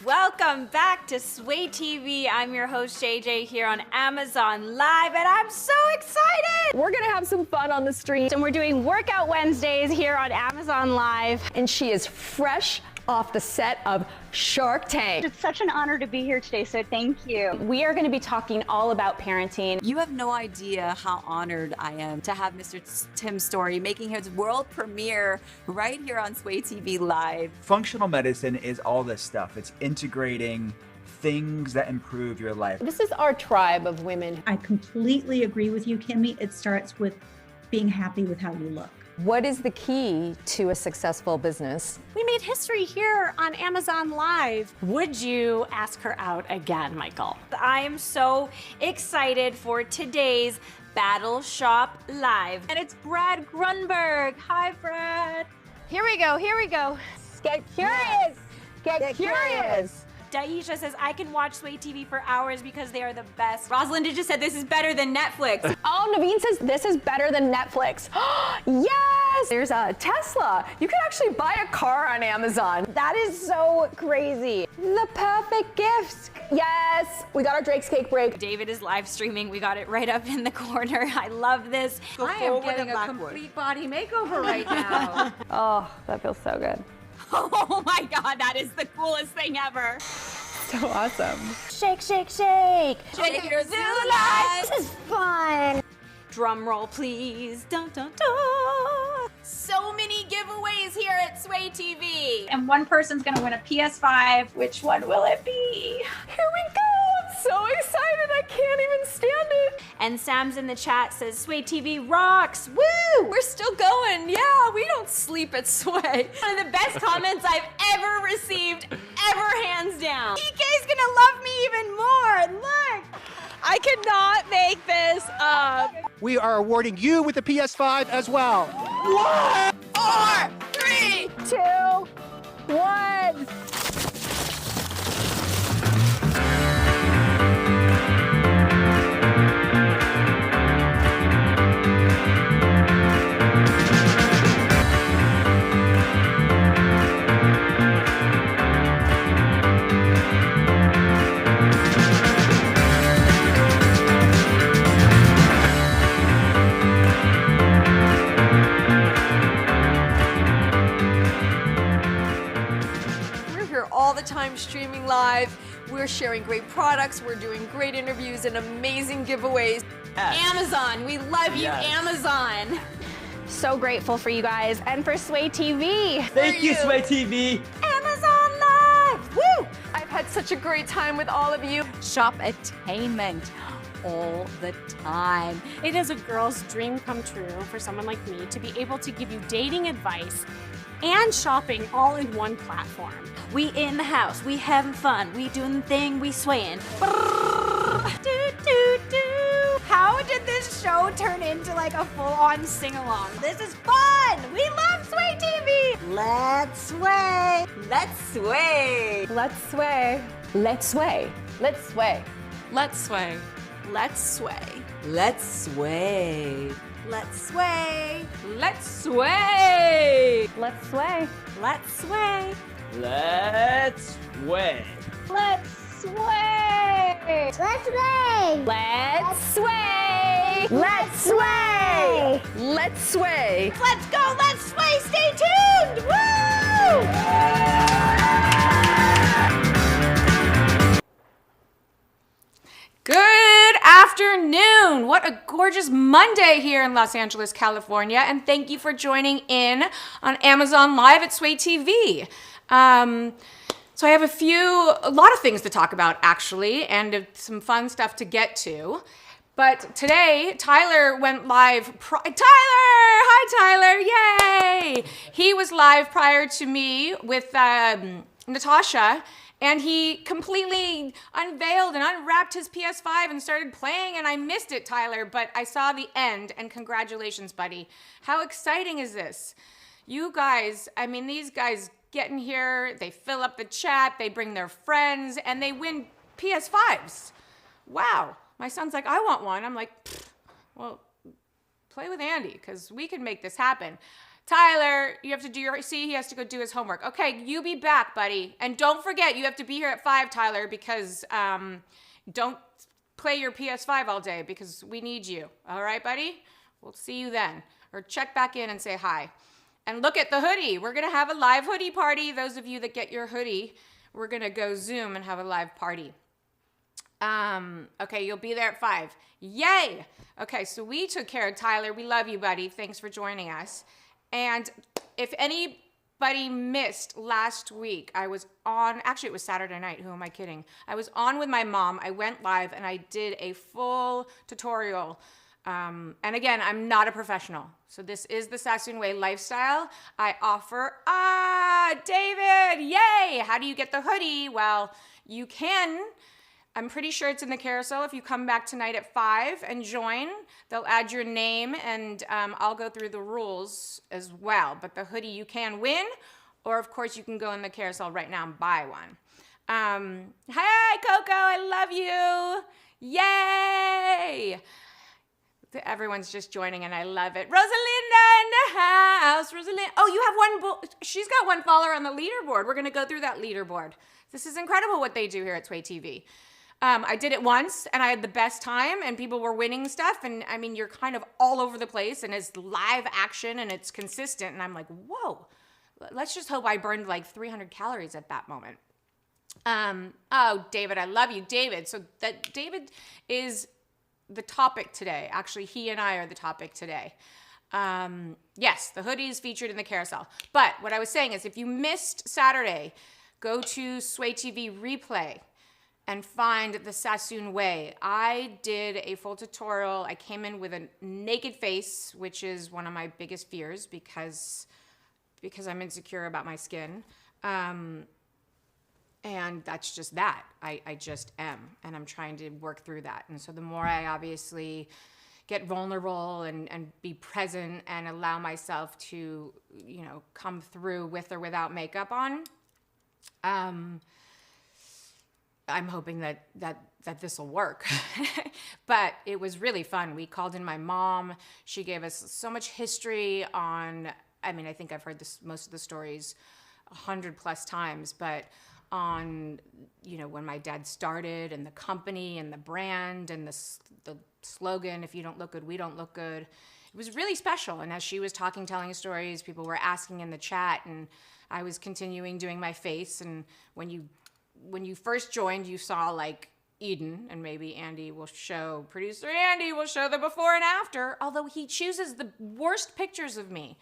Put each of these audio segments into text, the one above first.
Welcome back to Sway TV. I'm your host JJ here on Amazon Live, and I'm so excited! We're gonna have some fun on the street. And we're doing Workout Wednesdays here on Amazon Live. And she is fresh off the set of Shark Tank. It's such an honor to be here today, so thank you. We are going to be talking all about parenting. You have no idea how honored I am to have Mr. Tim Story making his world premiere right here on Sway TV Live. Functional medicine is all this stuff. It's integrating things that improve your life. This is our tribe of women. I completely agree with you, Kimmy. It starts with being happy with how you look. What is the key to a successful business? We made history here on Amazon Live. Would you ask her out again, Michael? I am so excited for today's Battle Shop Live. And it's Brad Grunberg. Hi, Brad. Here we go. Get curious! Get curious! Daisha says, I can watch Sway TV for hours because they are the best. Rosalinda just said, this is better than Netflix. Oh, Naveen says this is better than Netflix. Yes! There's a Tesla. You can actually buy a car on Amazon. That is so crazy. The perfect gift. Yes, we got our Drake's Cake break. David is live streaming. We got it right up in the corner. I love this. I am getting a complete body makeover right now. Oh, that feels so good. Oh my God, that is the coolest thing ever. So awesome. Shake, shake, shake. Shake your zoo life. This is fun. Drum roll, please. Dun, dun, dun. So many giveaways here at Sway TV. And one person's gonna win a PS5. Which one will it be? Here we go. I'm so excited. I can't even stand it. And Sam's in the chat says, Sway TV rocks. Woo! We're still going. Yeah, we don't sleep at Sway. One of the best comments I've ever received, ever, hands down. PK's gonna love me even more. Look. I cannot make this up. We are awarding you with the PS5 as well. 4, 3, 2, 1. All the time streaming live. We're sharing great products. We're doing great interviews and amazing giveaways. Amazon, we love you, Amazon. So grateful for you guys and for Sway TV. Thank you, Sway TV. Amazon Live, woo! I've had such a great time with all of you. Shop attainment all the time. It is a girl's dream come true for someone like me to be able to give you dating advice and shopping all in one platform. We in the house, we having fun, we doing the thing, we swaying. Do, do, do. How did this show turn into like a full-on sing-along? This is fun! We love Sway TV! Let's sway! Let's sway! Let's sway. Let's sway. Let's sway. Let's sway. Let's sway. Let's sway. Let's sway. Let's sway. Let's sway. Let's sway. Let's sway. Let's sway! Let's sway. Let's sway. Let's sway. Let's sway. Let's go, let's sway, stay tuned! Woo! Good afternoon. What a gorgeous Monday here in Los Angeles, California. And thank you for joining in on Amazon Live at Sway TV. So I have a lot of things to talk about actually, and some fun stuff to get to. But today, Tyler went live. Hi, Tyler! Yay! He was live prior to me with Natasha, and he completely unveiled and unwrapped his PS5 and started playing, and I missed it, Tyler, but I saw the end, and congratulations, buddy. How exciting is this? You guys, I mean, these guys get in here, they fill up the chat, they bring their friends, and they win PS5s. Wow. My son's like, I want one. I'm like, well, play with Andy, because we can make this happen. Tyler, you have to do he has to go do his homework. Okay, you be back, buddy. And don't forget, you have to be here at 5, Tyler, because don't play your PS5 all day because we need you. All right, buddy? We'll see you then. Or check back in and say hi. And look at the hoodie. We're going to have a live hoodie party. Those of you that get your hoodie, we're going to go Zoom and have a live party. Okay, you'll be there at 5. Yay! Okay, so we took care of Tyler. We love you, buddy. Thanks for joining us. And if anybody missed last week, I was on, actually it was Saturday night, who am I kidding? I was on with my mom. I went live and I did a full tutorial. And again, I'm not a professional. So this is the Sassoon Way lifestyle. I offer, David, yay! How do you get the hoodie? Well, you can. I'm pretty sure it's in the carousel. If you come back tonight at 5 and join, they'll add your name and I'll go through the rules as well. But the hoodie you can win, or of course you can go in the carousel right now and buy one. Hi, Coco, I love you. Yay! Everyone's just joining and I love it. Rosalinda in the house. Rosalind. Oh, you have one. She's got one follower on the leaderboard. We're going to go through that leaderboard. This is incredible what they do here at Sway TV. I did it once and I had the best time and people were winning stuff. And I mean, you're kind of all over the place and it's live action and it's consistent. And I'm like, whoa, let's just hope I burned like 300 calories at that moment. Oh, David, I love you. David. So that David is the topic today. Actually, he and I are the topic today. Yes, the hoodie is featured in the carousel. But what I was saying is if you missed Saturday, go to Sway TV replay and find the Sassoon Way. I did a full tutorial. I came in with a naked face, which is one of my biggest fears because I'm insecure about my skin. And that's just that. I just am. And I'm trying to work through that. And so the more I obviously get vulnerable and be present and allow myself to, come through with or without makeup on, I'm hoping that this will work. But it was really fun. We called in my mom. She gave us so much history on, I think I've heard most of the stories 100+ times, but on, when my dad started and the company and the brand and the slogan, if you don't look good, we don't look good. It was really special. And as she was telling stories, people were asking in the chat and I was continuing doing my face. And when you first joined, you saw like Eden, and maybe producer Andy will show the before and after, although he chooses the worst pictures of me.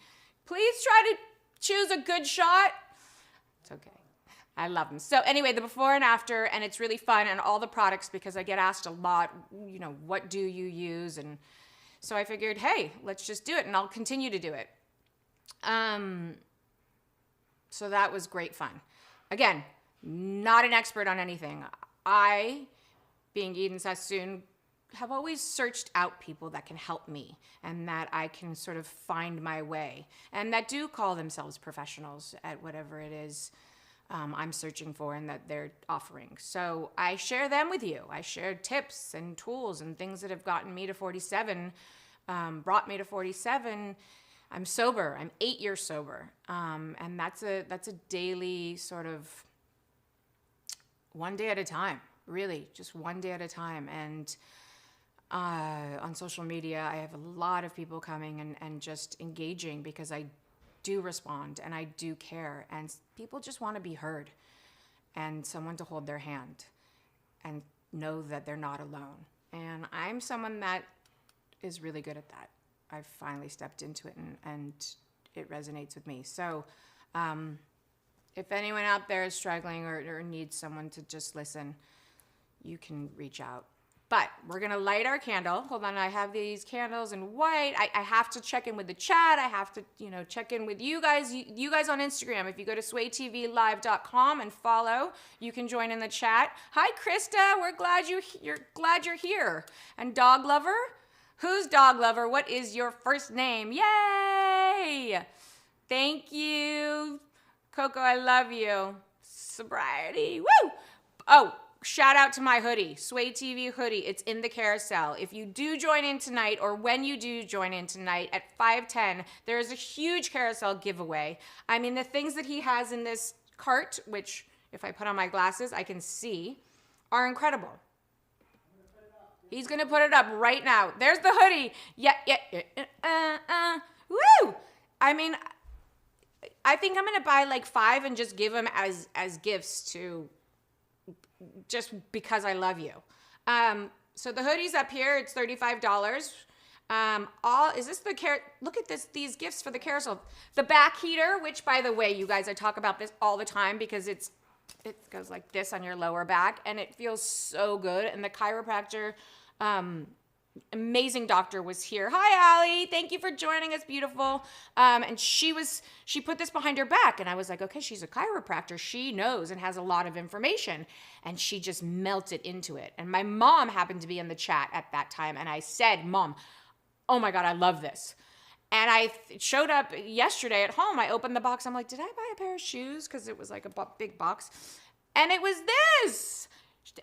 Please try to choose a good shot. It's okay. I love them. So anyway, the before and after, and it's really fun, and all the products, because I get asked a lot, what do you use? And so I figured, hey, let's just do it, and I'll continue to do it. So that was great fun. Again, not an expert on anything. I, being Eden Sassoon, have always searched out people that can help me and that I can sort of find my way and that do call themselves professionals at whatever it is I'm searching for and that they're offering. So I share them with you. I share tips and tools and things that have gotten me to 47, brought me to 47. I'm sober. I'm 8 years sober. And that's a daily sort of one day at a time, really, just one day at a time. And on social media, I have a lot of people coming and just engaging because I do respond and I do care. And people just want to be heard and someone to hold their hand and know that they're not alone. And I'm someone that is really good at that. I've finally stepped into it and it resonates with me. So if anyone out there is struggling or needs someone to just listen, you can reach out. But we're going to light our candle. Hold on, I have these candles in white. I have to check in with the chat. I have to, check in with you guys. You guys on Instagram, if you go to swaytvlive.com and follow, you can join in the chat. Hi, Krista. We're glad you're here. And Dog Lover? Who's Dog Lover? What is your first name? Yay! Thank you. Coco, I love you. Sobriety. Woo! Oh, shout out to my hoodie, Sway TV hoodie. It's in the carousel. If you do join in tonight, or when you do join in tonight at 5:10, there is a huge carousel giveaway. I mean, the things that he has in this cart, which if I put on my glasses, I can see, are incredible. He's gonna put it up right now. There's the hoodie. Woo! I mean, I think I'm gonna buy like 5 and just give them as gifts to, just because I love you. So the hoodie's up here. It's $35. Is this the look at these gifts for the carousel. The back heater, which by the way, you guys, I talk about this all the time because it goes like this on your lower back and it feels so good. And the chiropractor, amazing doctor was here. Hi, Allie. Thank you for joining us, beautiful. And she put this behind her back. And I was like, okay, she's a chiropractor. She knows and has a lot of information. And she just melted into it. And my mom happened to be in the chat at that time. And I said, Mom, oh my God, I love this. And I showed up yesterday at home. I opened the box. I'm like, did I buy a pair of shoes? Because it was like a big box. And it was this.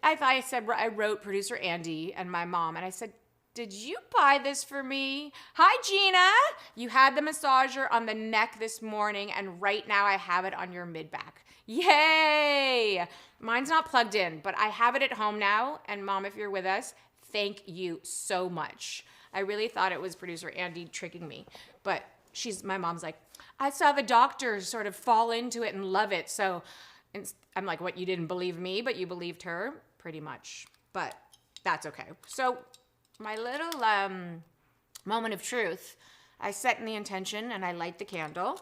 I wrote producer Andy and my mom. And I said, did you buy this for me? Hi, Gina. You had the massager on the neck this morning. And right now I have it on your mid-back. Yay. Mine's not plugged in, but I have it at home now. And Mom, if you're with us, thank you so much. I really thought it was producer Andy tricking me, but my mom's like, I saw the doctor sort of fall into it and love it. So I'm like, what, you didn't believe me, but you believed her? Pretty much, but that's okay. So my little moment of truth, I set in the intention and I light the candle.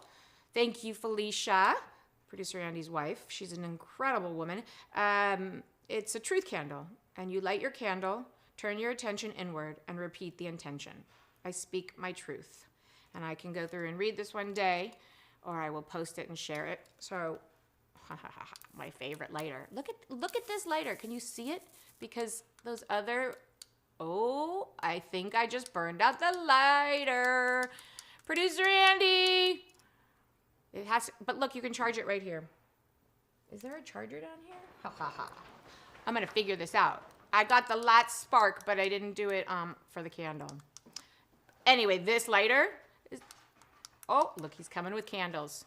Thank you, Felicia, producer Andy's wife. She's an incredible woman. It's a truth candle, and you light your candle, turn your attention inward, and repeat the intention. I speak my truth. And I can go through and read this one day, or I will post it and share it. So, my favorite lighter. Look at this lighter. Can you see it? Because those other, I think I just burned out the lighter. Producer Andy. It has, but look, you can charge it right here. Is there a charger down here? I'm gonna figure this out. I got the light spark, but I didn't do it for the candle. Anyway, this lighter is, look, he's coming with candles.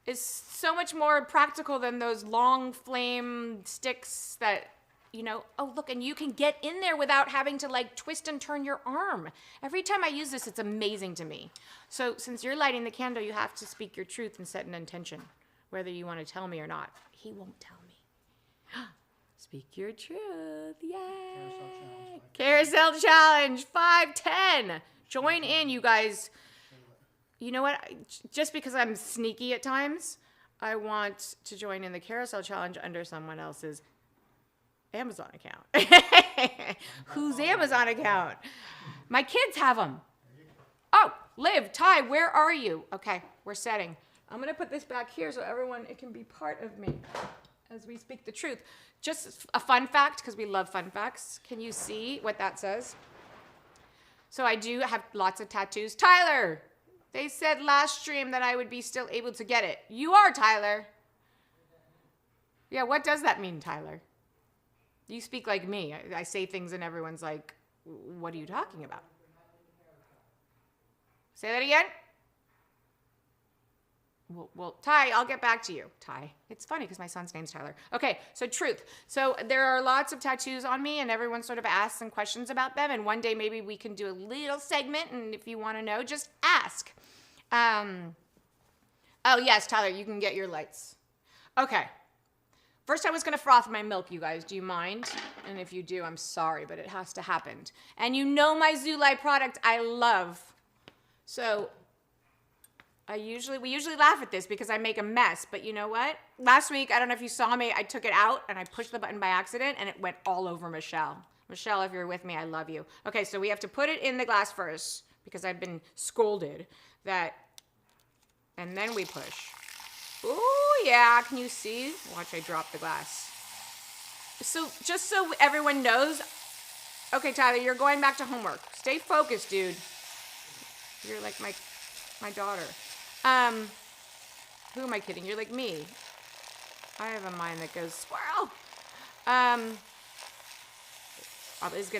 Is so much more practical than those long flame sticks that, look, and you can get in there without having to like twist and turn your arm. Every time I use this, it's amazing to me. So since you're lighting the candle, you have to speak your truth and set an intention, whether you want to tell me or not. He won't tell me. Speak your truth, yay! Carousel Challenge 5:10. Join in, you guys. You know what? Just because I'm sneaky at times, I want to join in the Carousel Challenge under someone else's Amazon account. Whose Amazon account? My kids have them. Oh, Liv, Ty, where are you? Okay, we're setting. I'm going to put this back here so it can be part of me as we speak the truth. Just a fun fact, because we love fun facts. Can you see what that says? So I do have lots of tattoos. Tyler, they said last stream that I would be still able to get it. You are, Tyler. Yeah, what does that mean, Tyler? You speak like me. I say things and everyone's like, what are you talking about? Say that again. Well, Ty, I'll get back to you. Ty. It's funny because my son's name's Tyler. Okay, so truth. So there are lots of tattoos on me and everyone sort of asks some questions about them. And one day maybe we can do a little segment. And if you want to know, just ask. Oh, yes, Tyler, you can get your lights. Okay. First, I was going to froth my milk, you guys. Do you mind? And if you do, I'm sorry, but it has to happen. And you know my Zulai product I love. So we usually laugh at this because I make a mess, but you know what? Last week, I don't know if you saw me, I took it out and I pushed the button by accident and it went all over Michelle. Michelle, if you're with me, I love you. Okay, so we have to put it in the glass first because I've been scolded and then we push. Ooh, yeah, can you see? Watch, I drop the glass. So just so everyone knows, okay, Tyler, you're going back to homework. Stay focused, dude. You're like my daughter. Who am I kidding? You're like me. I have a mind that goes squirrel.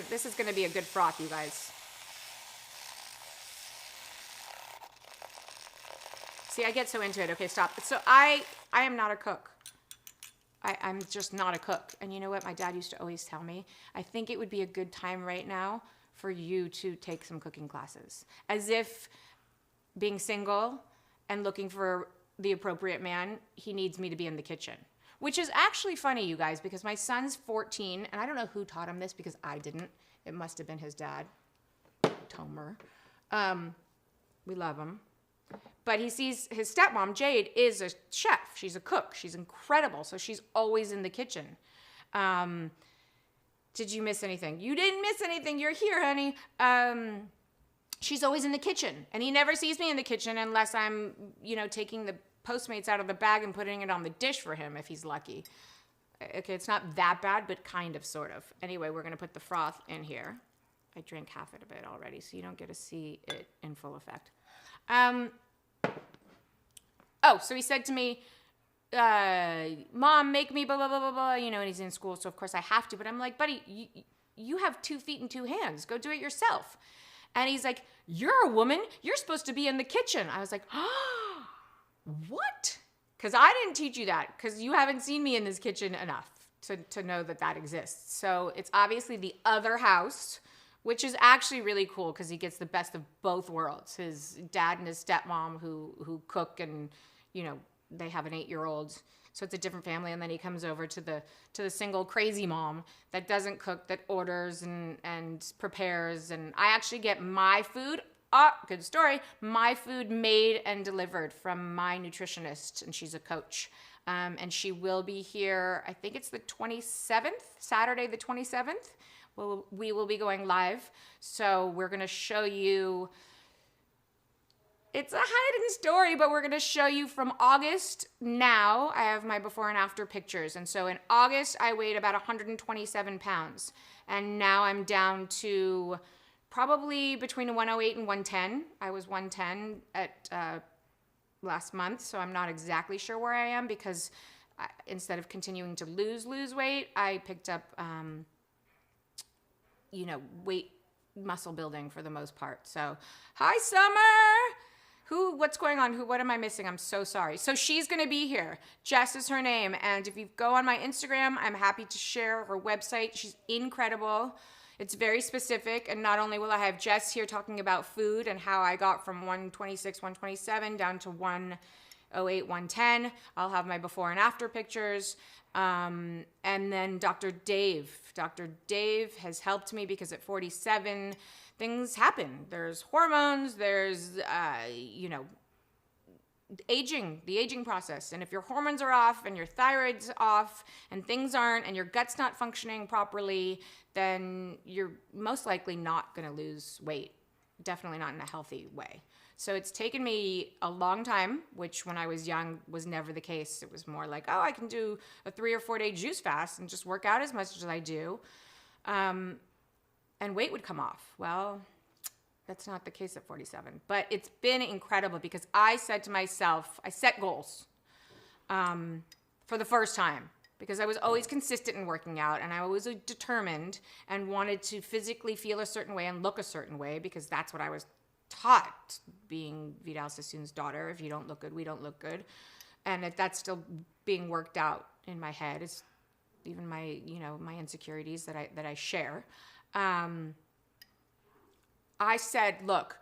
This is gonna be a good froth, you guys. See, I get so into it. Okay, stop. So I am not a cook. I'm just not a cook. And you know what my dad used to always tell me? I think it would be a good time right now for you to take some cooking classes. As if being single and looking for the appropriate man, he needs me to be in the kitchen. Which is actually funny, you guys, because my son's 14, and I don't know who taught him this because I didn't. It must have been his dad, Tomer. We love him. But he sees his stepmom, Jade, is a chef. She's a cook. She's incredible. So she's always in the kitchen. Did you miss anything? You didn't miss anything. You're here, honey. She's always in the kitchen. And he never sees me in the kitchen unless I'm, taking the Postmates out of the bag and putting it on the dish for him if he's lucky. Okay, it's not that bad, but kind of, sort of. Anyway, we're going to put the froth in here. I drank half of it already, so you don't get to see it in full effect. So he said to me, Mom, make me blah, blah, blah, blah, blah, and he's in school, so of course I have to. But I'm like, buddy, you have 2 feet and 2 hands. Go do it yourself. And he's like, you're a woman. You're supposed to be in the kitchen. I was like, what? Because I didn't teach you that, because you haven't seen me in this kitchen enough to know that exists. So it's obviously the other house, which is actually really cool because he gets the best of both worlds. His dad and his stepmom who cook, and they have an 8-year-old, so it's a different family. And then he comes over to the single crazy mom that doesn't cook, that orders and prepares. And I actually get my food. Good story. My food made and delivered from my nutritionist, and she's a coach. And she will be here, I think it's the 27th, Saturday the 27th. We will be going live. So we're going to show you, it's a hidden story, but we're going to show you from August. Now I have my before and after pictures. And so in August, I weighed about 127 pounds. And now I'm down to probably between 108 and 110. I was 110 at last month, so I'm not exactly sure where I am because instead of continuing to lose weight, I picked up, weight muscle building for the most part. So, hi, Summer! What's going on? What am I missing? I'm so sorry. So she's going to be here. Jess is her name. And if you go on my Instagram, I'm happy to share her website. She's incredible. It's very specific, and not only will I have Jess here talking about food and how I got from 126, 127 down to 108, 110, I'll have my before and after pictures, and then Dr. Dave. Dr. Dave has helped me because at 47, things happen. There's hormones, there's, the aging process. And if your hormones are off and your thyroid's off and things aren't and your gut's not functioning properly, then you're most likely not going to lose weight. Definitely not in a healthy way. So it's taken me a long time, which when I was young was never the case. It was more like, I can do a 3 or 4 day juice fast and just work out as much as I do. And weight would come off. Well, that's not the case at 47, but it's been incredible because I said to myself, I set goals for the first time because I was always consistent in working out and I was determined and wanted to physically feel a certain way and look a certain way because that's what I was taught being Vidal Sassoon's daughter. If you don't look good, we don't look good. And that's still being worked out in my head. It's even my, my insecurities that I share. I said, look,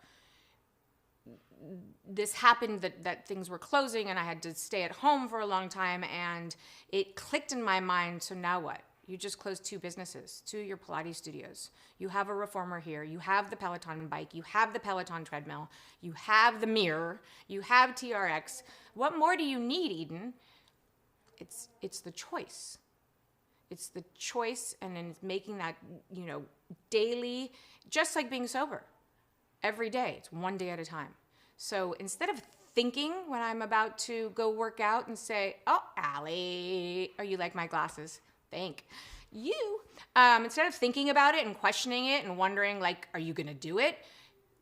this happened that things were closing and I had to stay at home for a long time and it clicked in my mind. So now what? You just closed 2 businesses, 2 of your Pilates studios. You have a reformer here. You have the Peloton bike. You have the Peloton treadmill. You have the mirror. You have TRX. What more do you need, Eden? It's the choice. It's the choice and then making that, daily, just like being sober. Every day. It's one day at a time. So instead of thinking when I'm about to go work out and say, oh, Allie, are you like my glasses? Thank you. Instead of thinking about it and questioning it and wondering, like, are you going to do it?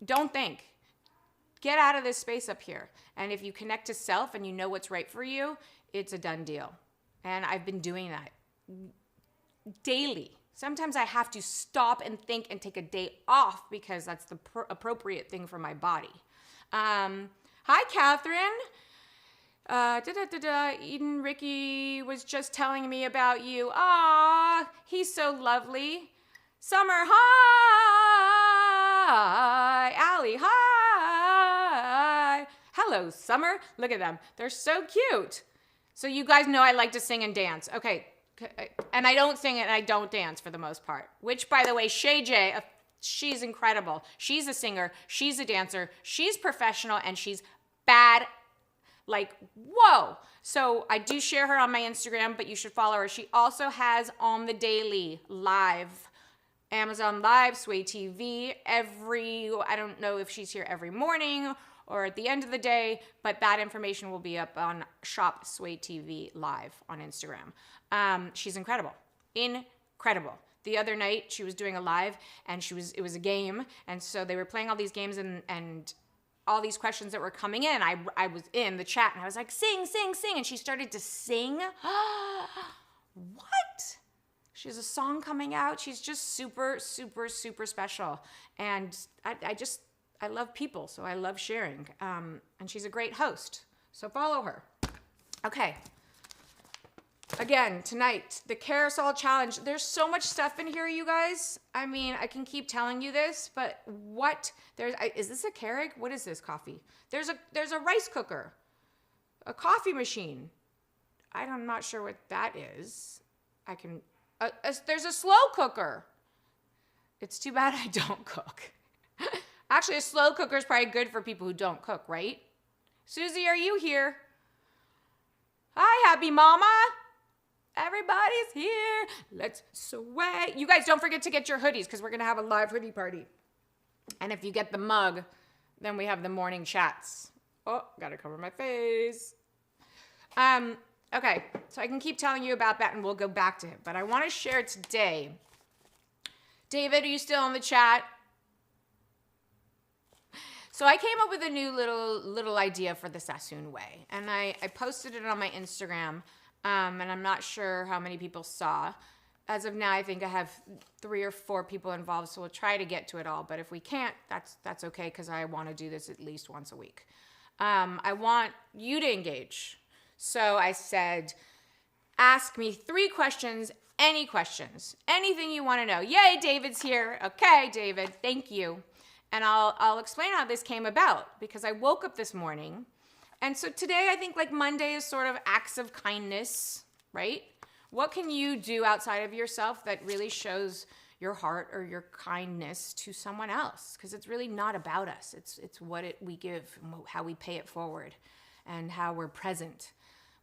Don't think. Get out of this space up here. And if you connect to self and you know what's right for you, it's a done deal. And I've been doing that daily. Sometimes I have to stop and think and take a day off because that's the appropriate thing for my body. Hi, Catherine. Eden Ricky was just telling me about you. Ah, he's so lovely. Summer, hi. Allie, hi. Hello, Summer. Look at them. They're so cute. So you guys know I like to sing and dance. Okay. And I don't sing and I don't dance for the most part. Which, by the way, Shay J, she's incredible. She's a singer. She's a dancer. She's professional and she's bad. Like, whoa. So I do share her on my Instagram, but you should follow her. She also has On the Daily live, Amazon Live, Sway TV, I don't know if she's here every morning or at the end of the day, but that information will be up on Shop Sway TV live on Instagram. She's incredible. Incredible. The other night she was doing a live and it was a game. And so they were playing all these games and all these questions that were coming in. I was in the chat and I was like, sing, sing, sing. And she started to sing. What? She has a song coming out. She's just super, super, super special. And I love people, so I love sharing. And she's a great host. So follow her. Okay. Again, tonight, the Carousel Challenge. There's so much stuff in here, you guys. I mean, I can keep telling you this, but what? Is this a Keurig? What is this coffee? There's a rice cooker, a coffee machine. I'm not sure what that is. There's a slow cooker. It's too bad I don't cook. Actually, a slow cooker is probably good for people who don't cook, right? Susie, are you here? Hi, happy mama. Everybody's here. Let's sway. You guys don't forget to get your hoodies because we're going to have a live hoodie party. And if you get the mug, then we have the morning chats. Oh, got to cover my face. Okay, so I can keep telling you about that and we'll go back to it. But I want to share today. David, are you still in the chat? So I came up with a new little idea for the Sassoon Way. And I posted it on my Instagram. And I'm not sure how many people saw. As of now, I think I have 3 or 4 people involved, so we'll try to get to it all. But if we can't, that's okay, because I want to do this at least once a week. I want you to engage. So I said, ask me 3 questions, any questions, anything you want to know. Yay, David's here. Okay, David, thank you. And I'll explain how this came about, because I woke up this morning. And so today, I think like Monday is sort of acts of kindness, right? What can you do outside of yourself that really shows your heart or your kindness to someone else? Because it's really not about us. It's what we give, and how we pay it forward, and how we're present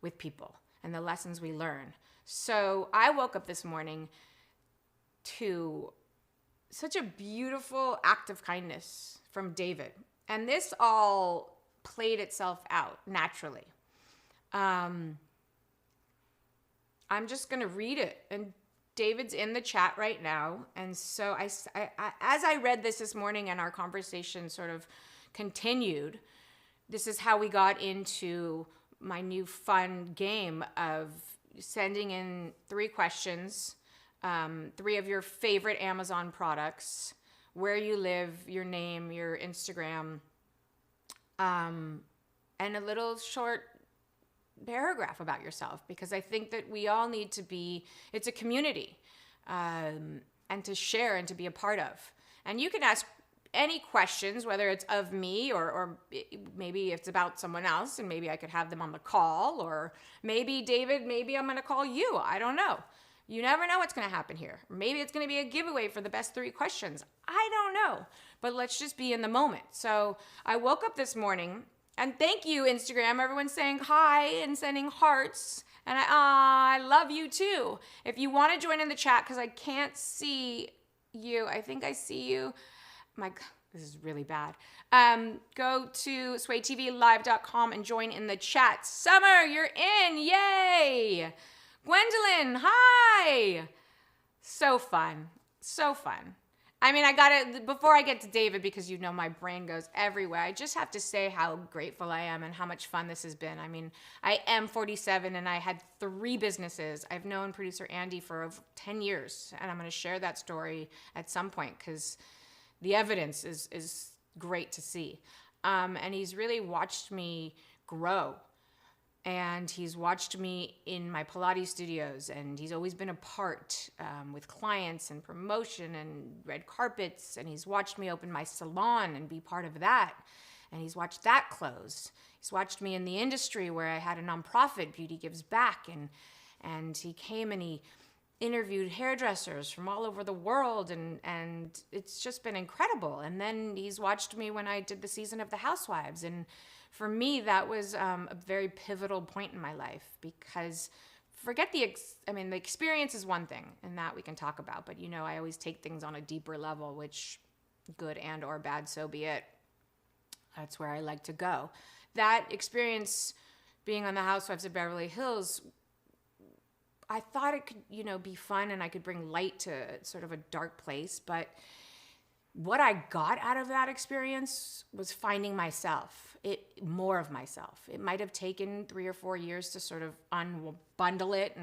with people, and the lessons we learn. So I woke up this morning to such a beautiful act of kindness from David. And this all played itself out naturally. I'm just going to read it. And David's in the chat right now. And so as I read this morning and our conversation sort of continued, this is how we got into my new fun game of sending in 3 questions, 3 of your favorite Amazon products, where you live, your name, your Instagram, and a little short paragraph about yourself, because I think that we all need to be, it's a community, and to share and to be a part of. And you can ask any questions, whether it's of me or maybe it's about someone else, and maybe I could have them on the call, or maybe David, maybe I'm going to call you. I don't know. You never know what's going to happen here. Maybe it's going to be a giveaway for the best 3 questions. I don't know. But let's just be in the moment. So I woke up this morning, and thank you, Instagram. Everyone's saying hi and sending hearts. And I love you too. If you want to join in the chat, because I can't see you. I think I see you. My God, this is really bad. Go to swaytvlive.com and join in the chat. Summer, you're in. Yay. Gwendolyn, hi. So fun. So fun. I mean, I gotta, before I get to David, because you know my brain goes everywhere, I just have to say how grateful I am and how much fun this has been. I mean, I am 47 and I had 3 businesses. I've known producer Andy for over 10 years, and I'm gonna share that story at some point because the evidence is great to see. And he's really watched me grow. And he's watched me in my Pilates studios, and he's always been a part with clients and promotion and red carpets, and he's watched me open my salon and be part of that, and he's watched that close. He's watched me in the industry where I had a nonprofit, Beauty Gives Back, and he came and he interviewed hairdressers from all over the world, and it's just been incredible. And then he's watched me when I did the season of The Housewives, and for me, that was a very pivotal point in my life because forget the experience is one thing, and that we can talk about. But, you know, I always take things on a deeper level, which good and or bad, so be it. That's where I like to go. That experience being on The Housewives of Beverly Hills, I thought it could, you know, be fun and I could bring light to sort of a dark place. But what I got out of that experience was finding myself. More of myself. It might have taken 3 or 4 years to sort of unbundle it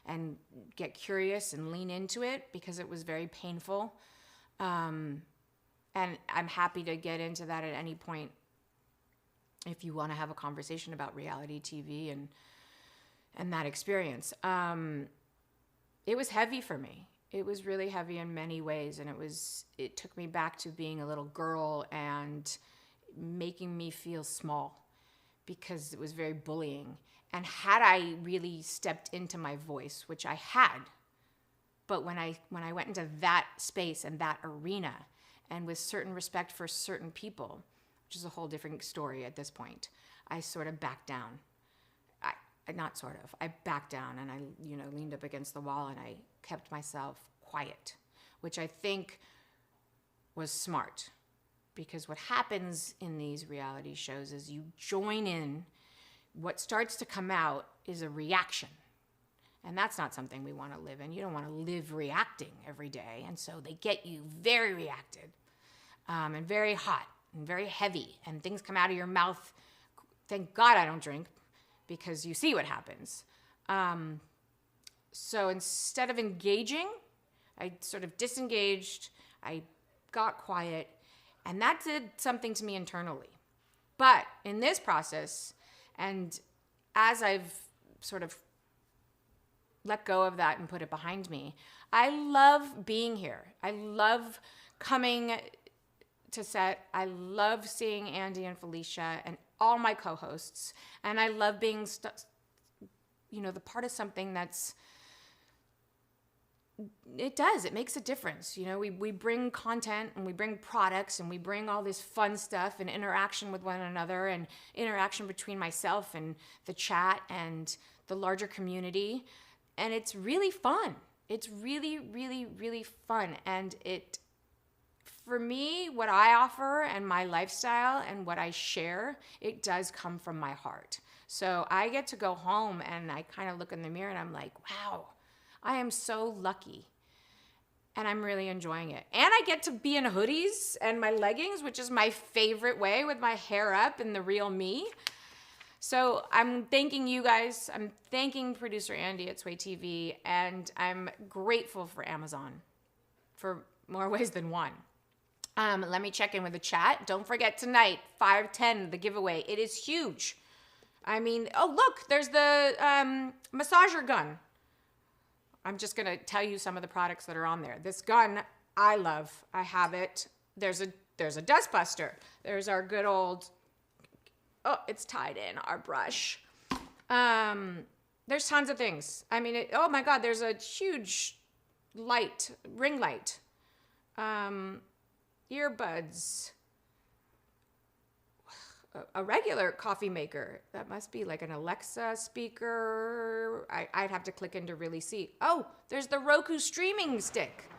and get curious and lean into it because it was very painful. And I'm happy to get into that at any point if you want to have a conversation about reality TV and that experience. It was heavy for me. It was really heavy in many ways, and it took me back to being a little girl and making me feel small because it was very bullying. And had I really stepped into my voice, which I had, but when I went into that space and that arena and with certain respect for certain people, which is a whole different story at this point, I sort of backed down. I backed down and I, you know, leaned up against the wall and I kept myself quiet, which I think was smart. Because what happens in these reality shows is you join in, what starts to come out is a reaction. And that's not something we want to live in. You don't want to live reacting every day. And so they get you very reacted and very hot and very heavy. And things come out of your mouth. Thank God I don't drink because you see what happens. So instead of engaging, I sort of disengaged. I got quiet. And that did something to me internally. But in this process, and as I've sort of let go of that and put it behind me, I love being here. I love coming to set. I love seeing Andy and Felicia and all my co-hosts. And I love being, the part of something that's, it makes a difference. You know, we bring content and we bring products and we bring all this fun stuff and interaction with one another and interaction between myself and the chat and the larger community. And it's really fun. It's really, really, really fun. And for me, what I offer and my lifestyle and what I share, it does come from my heart. So I get to go home and I kind of look in the mirror and I'm like, wow, I am so lucky. And I'm really enjoying it. And I get to be in hoodies and my leggings, which is my favorite way, with my hair up and the real me. So I'm thanking you guys. I'm thanking producer Andy at Sway TV. And I'm grateful for Amazon for more ways than one. Let me check in with the chat. Don't forget tonight, 5:10, the giveaway. It is huge. I mean, oh, look, there's the massager gun. I'm just going to tell you some of the products that are on there. This gun, I love. I have it. There's a dust buster. There's our good old, it's tied in, our brush. There's tons of things. I mean, oh my God, there's a huge light, ring light. Earbuds. A regular coffee maker. That must be like an Alexa speaker. I'd have to click in to really see. Oh, there's the Roku streaming stick.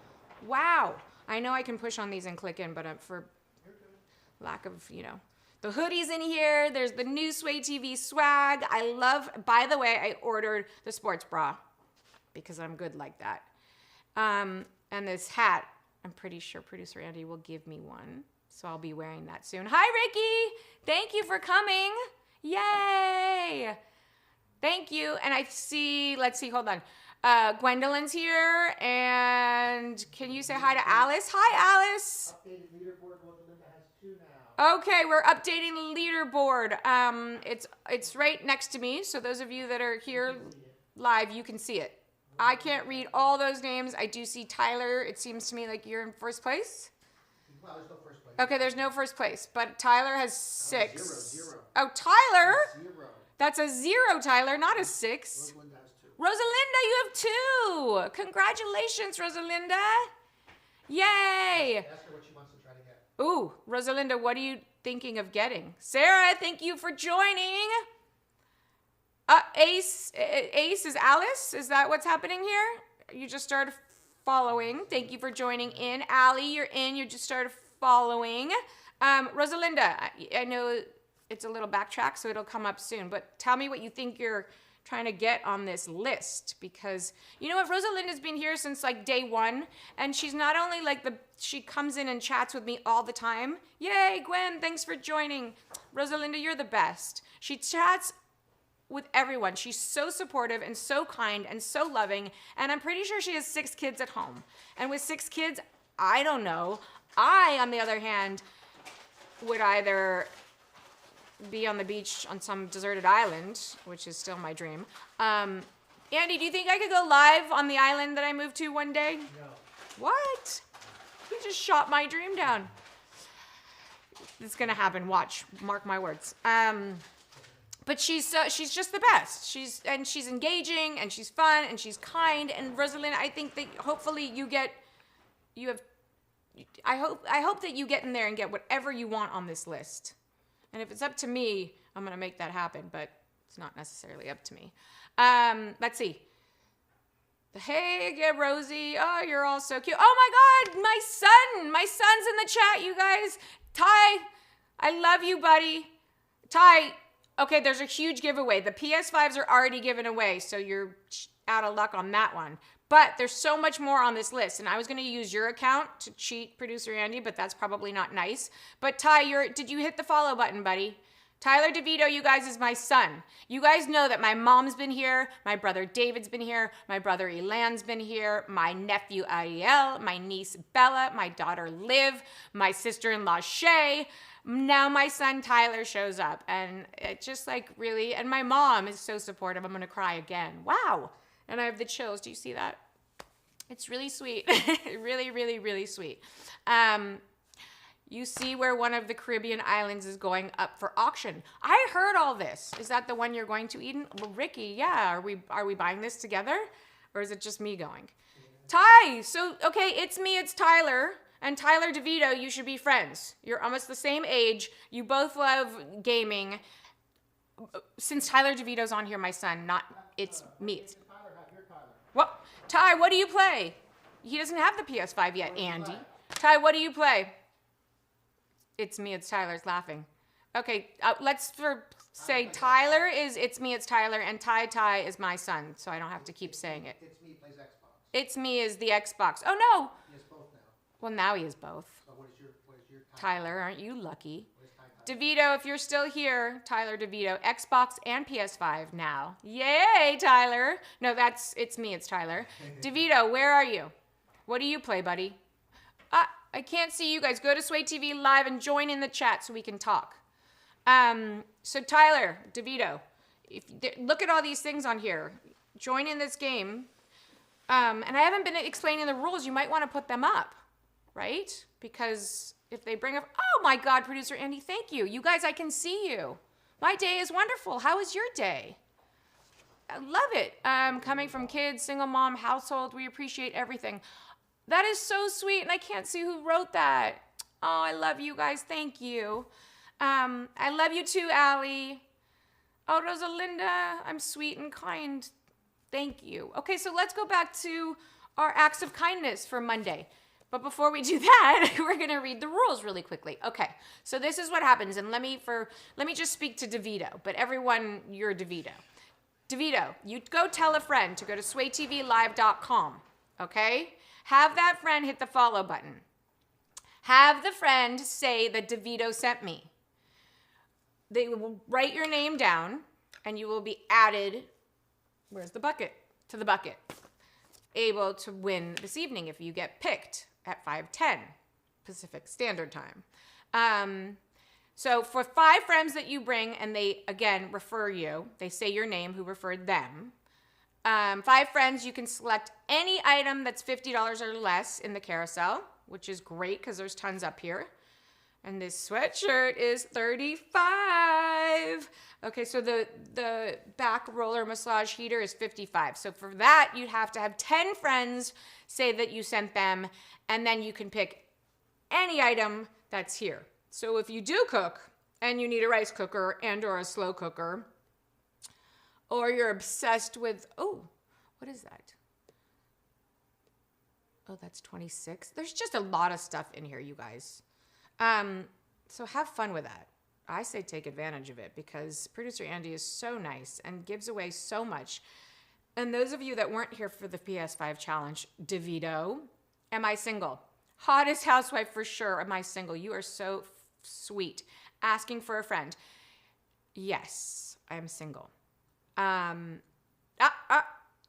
Wow. I know I can push on these and click in, but for lack of, the hoodies in here. There's the new Sway TV swag. I love, by the way, I ordered the sports bra because I'm good like that. And this hat I'm pretty sure producer Andy will give me one. So I'll be wearing that soon. Hi, Ricky. Thank you for coming. Yay. Thank you. And I see, let's see, hold on. Gwendolyn's here. And can you say hi to Alice? Hi, Alice. Okay, we're updating the leaderboard. It's right next to me. So those of you that are here live, you can see it. I can't read all those names. I do see Tyler. It seems to me like you're in first place. Well, there's no first place. Okay, there's no first place, but Tyler has 6. Zero. Oh, Tyler? 0. That's a 0, Tyler, not a 6. Rosalinda has 2. Rosalinda, you have 2. Congratulations, Rosalinda. Yay. Ask her what she wants to try to get. Ooh, Rosalinda, what are you thinking of getting? Sarah, thank you for joining. Ace is Alice? Is that what's happening here? You just started following. Thank you for joining in. Allie, you're in. You just started following. Rosalinda, I know it's a little backtrack, so it'll come up soon, but tell me what you think you're trying to get on this list, because you know what, Rosalinda's been here since like day 1, and she's not only like she comes in and chats with me all the time. Yay, Gwen, thanks for joining. Rosalinda, you're the best. She chats with everyone. She's so supportive and so kind and so loving, and I'm pretty sure she has 6 kids at home. And with 6 kids, I don't know. I, on the other hand, would either be on the beach on some deserted island, which is still my dream. Andy, do you think I could go live on the island that I moved to one day? No. What? You just shot my dream down. It's gonna happen. Watch. Mark my words. But she's just the best. She's engaging, and she's fun, and she's kind. And Rosalind, I think that hopefully I hope that you get in there and get whatever you want on this list. And if it's up to me, I'm gonna make that happen. But it's not necessarily up to me. Let's see. Hey, get Rosie. Oh, you're all so cute. Oh my God, my son's in the chat, you guys. Ty, I love you, buddy. Ty. Okay, there's a huge giveaway. The PS5s are already given away, so you're out of luck on that one. But there's so much more on this list, and I was going to use your account to cheat producer Andy, but that's probably not nice. But Ty, did you hit the follow button, buddy? Tyler DeVito, you guys, is my son. You guys know that my mom's been here, my brother David's been here, my brother Elan's been here, my nephew Ariel, my niece Bella, my daughter Liv, my sister-in-law Shay. Now my son Tyler shows up, and it just like really, and my mom is so supportive. I'm gonna cry again. Wow. And I have the chills. Do you see that? It's really sweet. Really, really, really sweet. You see where one of the Caribbean islands is going up for auction. I heard all this. Is that the one you're going to, Eden? Well, Ricky, yeah. Are we buying this together? Or is it just me going? Ty, so, okay, it's me, it's Tyler. And Tyler DeVito, you should be friends. You're almost the same age. You both love gaming. Since Tyler DeVito's on here, my son, it's me. What? Ty, what do you play? He doesn't have the PS5 yet, Andy. Ty, what do you play? It's me, it's Tyler's laughing. Okay, let's say Tyler is it's me, it's Tyler, and Ty is my son, so I don't have to keep saying it. It's me plays Xbox. It's me is the Xbox. Oh, no. He has both now. Well, now he is both. So what is your Tyler, aren't you lucky? Ty? DeVito, if you're still here, Tyler DeVito, Xbox and PS5 now. Yay, Tyler. No, it's me, it's Tyler. DeVito, where are you? What do you play, buddy? I can't see you guys. Go to Sway TV Live and join in the chat so we can talk. So Tyler DeVito, look at all these things on here. Join in this game. And I haven't been explaining the rules. You might want to put them up, right? Because if they bring up, oh my God, producer Andy, thank you. You guys, I can see you. My day is wonderful. How is your day? I love it. Coming from kids, single mom, household, we appreciate everything. That is so sweet, and I can't see who wrote that. Oh, I love you guys. Thank you. I love you too, Allie. Oh, Rosalinda, I'm sweet and kind. Thank you. Okay, so let's go back to our acts of kindness for Monday. But before we do that, we're going to read the rules really quickly. Okay, so this is what happens, and let me just speak to DeVito, but everyone, you're DeVito. DeVito, you go tell a friend to go to swaytvlive.com. okay? Have that friend hit the follow button. Have the friend say that DeVito sent me. They will write your name down and you will be added, where's the bucket? To the bucket. Able to win this evening if you get picked at 5:10 Pacific Standard Time. So for 5 friends that you bring and they, again, refer you, they say your name, who referred them. 5 friends, you can select any item that's $50 or less in the carousel, which is great because there's tons up here. And this sweatshirt is $35. Okay, so the back roller massage heater is $55. So for that, you'd have to have 10 friends say that you sent them, and then you can pick any item that's here. So if you do cook and you need a rice cooker and or a slow cooker, or you're obsessed with, oh, what is that? Oh, that's 26. There's just a lot of stuff in here, you guys. So have fun with that. I say take advantage of it because producer Andy is so nice and gives away so much. And those of you that weren't here for the PS5 challenge, DeVito, am I single? Hottest housewife for sure. Am I single? You are so sweet. Asking for a friend. Yes, I am single.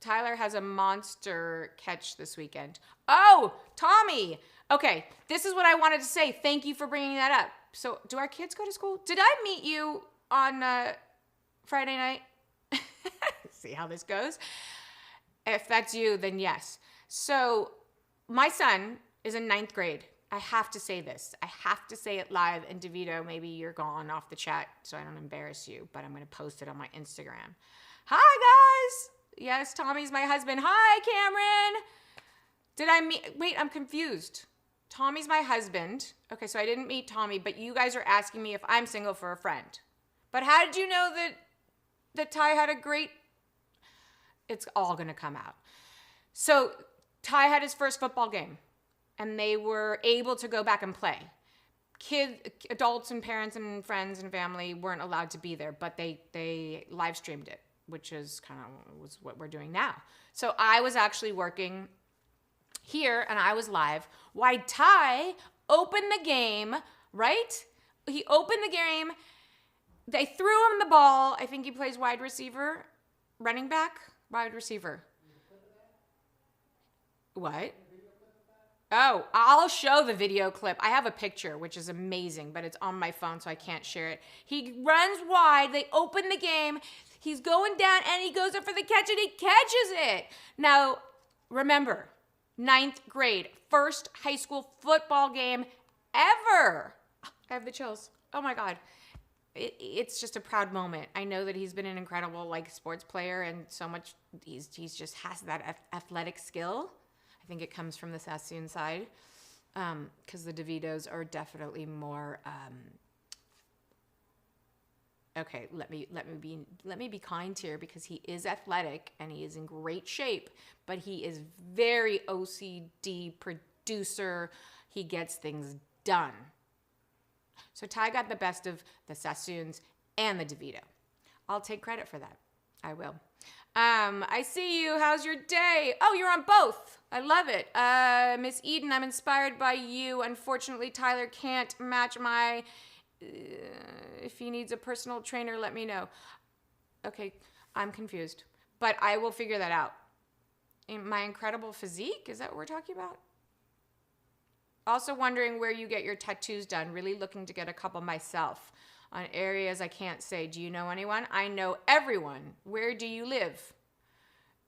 Tyler has a monster catch this weekend. Oh, Tommy. Okay, this is what I wanted to say. Thank you for bringing that up. So, do our kids go to school? Did I meet you on Friday night? See how this goes? If that's you, then yes. So, my son is in 9th grade. I have to say this. I have to say it live. And DeVito, maybe you're gone off the chat so I don't embarrass you, but I'm going to post it on my Instagram. Hi, guys. Yes, Tommy's my husband. Hi, Cameron. Did I meet? Wait, I'm confused. Tommy's my husband. Okay, so I didn't meet Tommy, but you guys are asking me if I'm single for a friend. But how did you know that Ty had a great... It's all going to come out. So Ty had his first football game, and they were able to go back and play. Adults and parents and friends and family weren't allowed to be there, but they live streamed it, which is kind of was what we're doing now. So I was actually working here and I was live. Why Ty opened the game, right? He opened the game. They threw him the ball. I think he plays wide receiver, running back, wide receiver. What? Oh, I'll show the video clip. I have a picture, which is amazing, but it's on my phone, so I can't share it. He runs wide. They open the game. He's going down, and he goes up for the catch, and he catches it. Now, remember, 9th grade, first high school football game ever. I have the chills. Oh, my God. It's just a proud moment. I know that he's been an incredible, sports player, and so much, he's just has that athletic skill. I think it comes from the Sassoon side, because the DeVitos are definitely more. Okay, let me be kind here because he is athletic and he is in great shape, but he is very OCD producer. He gets things done. So Ty got the best of the Sassoons and the DeVito. I'll take credit for that. I will. I see you. How's your day? Oh, you're on both. I love it. Miss Eden, I'm inspired by you. Unfortunately, Tyler can't match my... if he needs a personal trainer, let me know. Okay, I'm confused. But I will figure that out. My incredible physique? Is that what we're talking about? Also wondering where you get your tattoos done. Really looking to get a couple myself. On areas I can't say. Do you know anyone? I know everyone. Where do you live?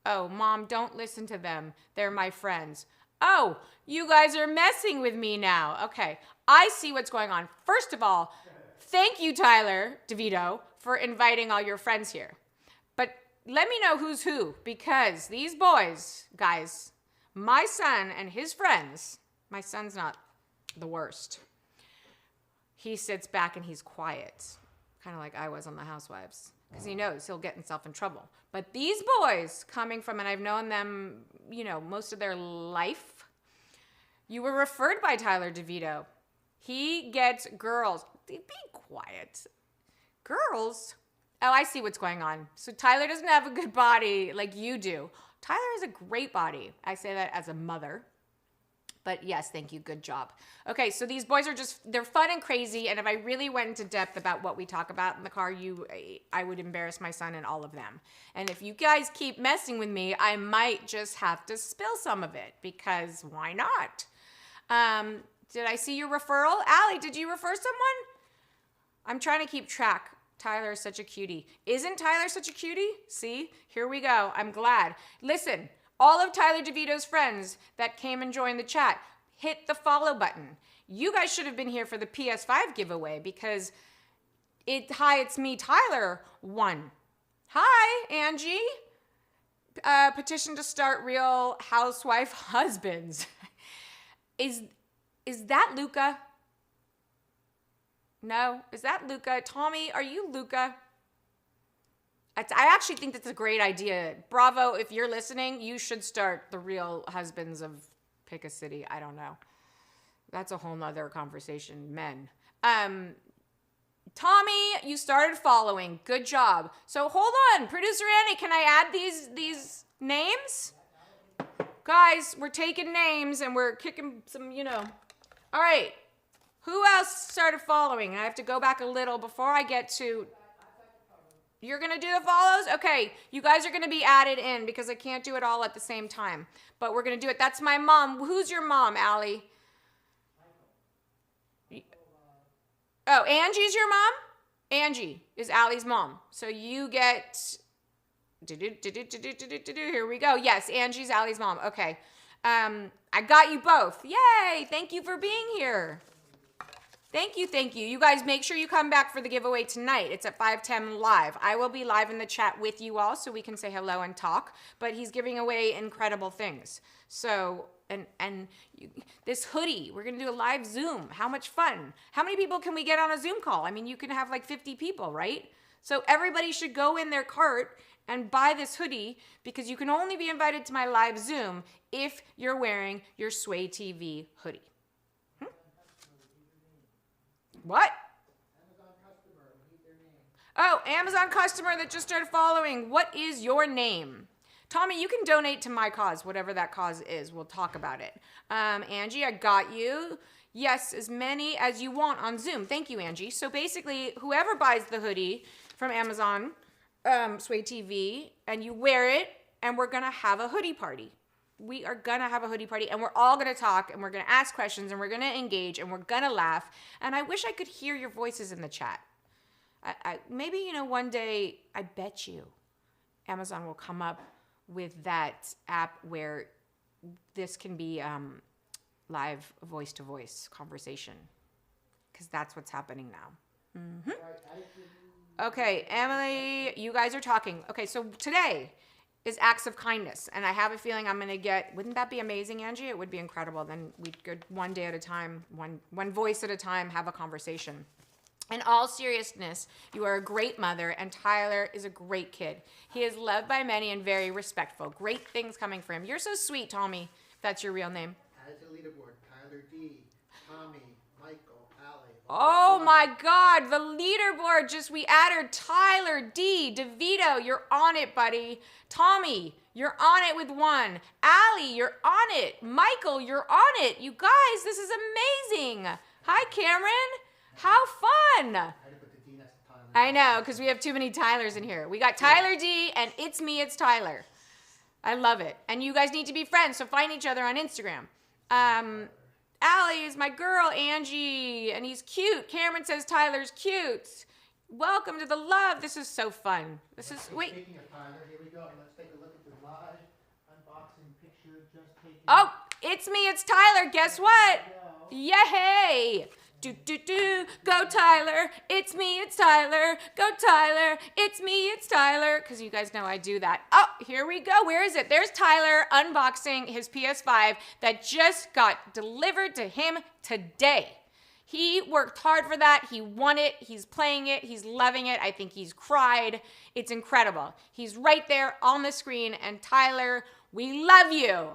Oh, Mom, don't listen to them. They're my friends. Oh, you guys are messing with me now. Okay, I see what's going on. First of all, thank you, Tyler DeVito, for inviting all your friends here. But let me know who's who, because these boys, guys, my son and his friends, my son's not the worst. He sits back and he's quiet, kind of like I was on The Housewives, because he knows he'll get himself in trouble. But these boys coming from, and I've known them, most of their life, you were referred by Tyler DeVito. He gets girls. Be quiet. Girls? Oh, I see what's going on. So Tyler doesn't have a good body like you do. Tyler has a great body. I say that as a mother. But yes, thank you. Good job. Okay, so these boys are they're fun and crazy. And if I really went into depth about what we talk about in the car, I would embarrass my son and all of them. And if you guys keep messing with me, I might just have to spill some of it, because why not? Did I see your referral? Allie, did you refer someone? I'm trying to keep track. Tyler is such a cutie. Isn't Tyler such a cutie? See, here we go. I'm glad. Listen. All of Tyler DeVito's friends that came and joined the chat, hit the follow button. You guys should have been here for the PS5 giveaway, because hi, it's me, Tyler, won. Hi, Angie. Petition to start Real Housewife Husbands. Is that Luca? No, is that Luca? Tommy, are you Luca? I actually think that's a great idea. Bravo, if you're listening, you should start the Real Husbands of Pick a City. I don't know. That's a whole nother conversation. Men. Tommy, you started following. Good job. So hold on. Producer Annie, can I add these names? Guys, we're taking names and we're kicking some, All right. Who else started following? I have to go back a little before I get to... You're going to do the follows? Okay, you guys are going to be added in because I can't do it all at the same time. But we're going to do it. That's my mom. Who's your mom, Allie? Oh, Angie's your mom? Angie is Allie's mom. So you get... Here we go. Yes, Angie's Allie's mom. Okay. I got you both. Yay! Thank you for being here. Thank you. You guys, make sure you come back for the giveaway tonight. It's at 5:10 live. I will be live in the chat with you all so we can say hello and talk. But he's giving away incredible things. So, this hoodie, we're going to do a live Zoom. How much fun. How many people can we get on a Zoom call? I mean, you can have like 50 people, right? So everybody should go in their cart and buy this hoodie, because you can only be invited to my live Zoom if you're wearing your Sway TV hoodie. What? Amazon customer, we need their name. Oh, Amazon customer that just started following. What is your name? Tommy, you can donate to my cause, whatever that cause is. We'll talk about it. Angie, I got you. Yes, as many as you want on Zoom. Thank you, Angie. So basically, whoever buys the hoodie from Amazon, Sway TV, and you wear it, and we're going to have a hoodie party. We are going to have a hoodie party, and we're all going to talk, and we're going to ask questions, and we're going to engage, and we're going to laugh. And I wish I could hear your voices in the chat. Maybe, one day, I bet you Amazon will come up with that app where this can be live voice-to-voice conversation, because that's what's happening now. Mm-hmm. Okay, Emily, you guys are talking. Okay, so today is acts of kindness. And I have a feeling I'm going to get, wouldn't that be amazing, Angie? It would be incredible. Then we'd go one day at a time, one voice at a time, have a conversation. In all seriousness, you are a great mother, and Tyler is a great kid. He is loved by many and very respectful. Great things coming for him. You're so sweet, Tommy, if that's your real name. Add to the leaderboard, Tyler D, Tommy, Michael, Allie. Oh my God, the leaderboard we added Tyler D. DeVito, you're on it, buddy. Tommy, you're on it with 1. Allie, you're on it. Michael, you're on it. You guys, this is amazing. Hi, Cameron. How fun. I had to put the D next to Tyler. I know, because we have too many Tylers in here. We got Tyler D, and it's me, it's Tyler. I love it. And you guys need to be friends, so find each other on Instagram. Allie is my girl, Angie, and he's cute. Cameron says Tyler's cute. Welcome to the love. This is so fun. Wait. Speaking of Tyler, here we go. Let's take a look at the live unboxing picture just taken. Oh, it's me, it's Tyler. Guess what? Yay! Go Tyler. It's me, it's Tyler. Go Tyler. It's me, it's Tyler. Because you guys know I do that. Oh, here we go. Where is it? There's Tyler unboxing his PS5 that just got delivered to him today. He worked hard for that. He won it. He's playing it. He's loving it. I think he's cried. It's incredible. He's right there on the screen. And Tyler, we love you.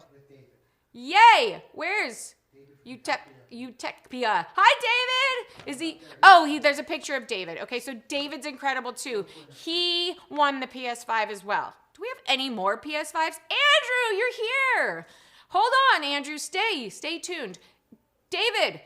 Yay. Where's Utopia? Hi, David. Is he? Oh, there's a picture of David. Okay, so David's incredible too. He won the PS5 as well. Do we have any more PS5s? Andrew, you're here. Hold on, Andrew. Stay tuned. David,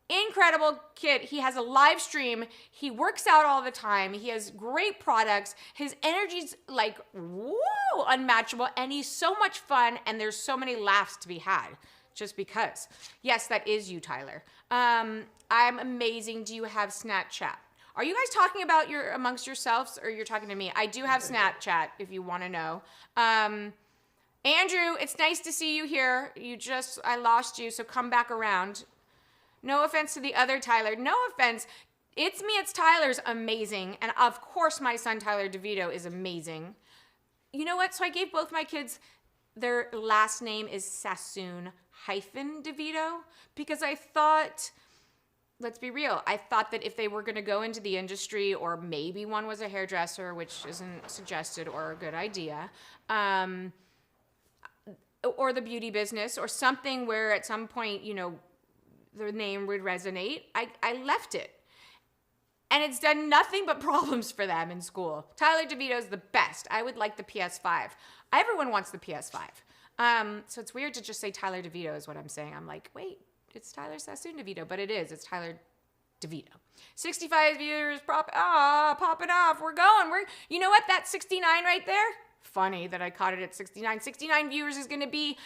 incredible kid. He has a live stream. He works out all the time. He has great products. His energy's like, whoa, unmatchable. And he's so much fun. And there's so many laughs to be had just because. Yes, that is you, Tyler. I'm amazing. Do you have Snapchat? Are you guys talking about amongst yourselves or you're talking to me? I do have Snapchat if you want to know. Andrew, it's nice to see you here. I lost you, so come back around. No offense to the other Tyler. No offense. It's Me, It's Tyler's amazing. And of course, my son, Tyler DeVito, is amazing. You know what? So I gave both my kids, their last name is Sassoon DeVito because I thought, let's be real, I thought that if they were going to go into the industry or maybe one was a hairdresser, which isn't suggested or a good idea, or the beauty business or something where at some point, the name would resonate, I left it. And it's done nothing but problems for them in school. Tyler DeVito's the best. I would like the PS5. Everyone wants the PS5. So it's weird to just say Tyler DeVito is what I'm saying. I'm like, wait, it's Tyler Sassoon DeVito, but it is. It's Tyler DeVito. 65 viewers popping off. We're going. You know what? That's 69 right there. Funny that I caught it at 69. 69 viewers is going to be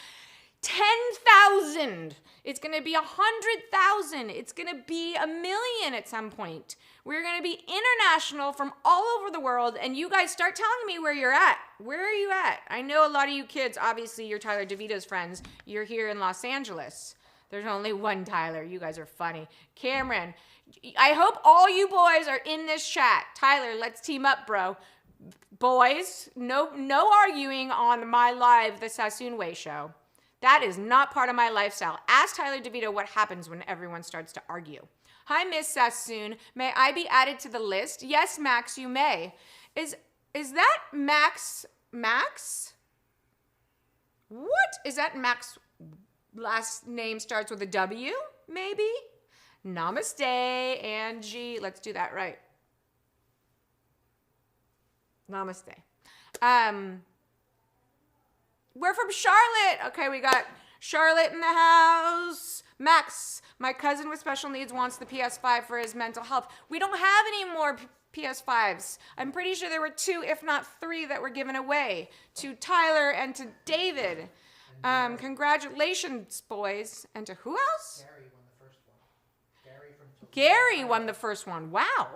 10,000. It's going to be 100,000. It's going to be 1 million at some point. We're going to be international from all over the world. And you guys start telling me where you're at. Where are you at? I know a lot of you kids, obviously you're Tyler DeVito's friends. You're here in Los Angeles. There's only one Tyler. You guys are funny. Cameron, I hope all you boys are in this chat. Tyler, let's team up, bro. Boys, no arguing on my live, the Sassoon Way show. That is not part of my lifestyle. Ask Tyler DeVito what happens when everyone starts to argue. Hi, Miss Sassoon. May I be added to the list? Yes, Max, you may. Is that Max? What? Is that Max? Last name starts with a W, maybe? Namaste, Angie. Let's do that right. Namaste. We're from Charlotte. Okay, we got Charlotte in the house. Max, my cousin with special needs wants the PS5 for his mental health. We don't have any more PS5s. I'm pretty sure there were 2, if not 3, that were given away to Tyler and to David. Congratulations, boys. And to who else? Gary won the first one. Wow.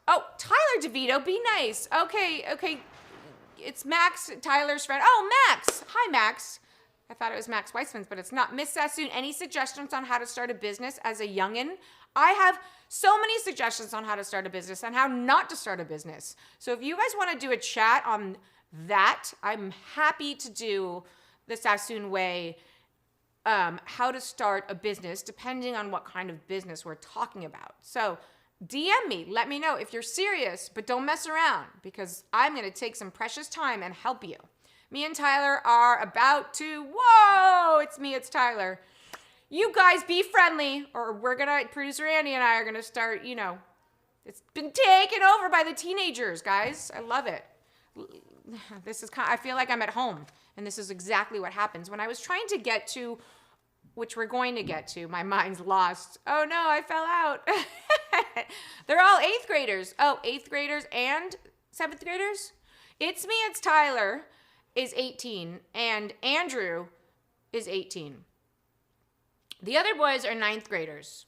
Oh, Tyler DeVito, be nice. Okay. It's Max, Tyler's friend. Oh, Max. Hi, Max. I thought it was Max Weissman's, but it's not. Miss Sassoon, any suggestions on how to start a business as a youngin'? I have so many suggestions on how to start a business and how not to start a business. So if you guys want to do a chat on that, I'm happy to do the Sassoon Way, how to start a business, depending on what kind of business we're talking about. So DM me, let me know if you're serious, but don't mess around because I'm going to take some precious time and help you. Me and Tyler are about to, whoa, it's me, it's Tyler. You guys be friendly or producer Andy and I are going to start, it's been taken over by the teenagers, guys. I love it. I feel like I'm at home and this is exactly what happens. When I was trying to get to, which we're going to get to, my mind's lost. Oh no, I fell out. They're all 8th graders. Oh, 8th graders and 7th graders? It's Me, It's Tyler is 18 and Andrew is 18. The other boys are 9th graders.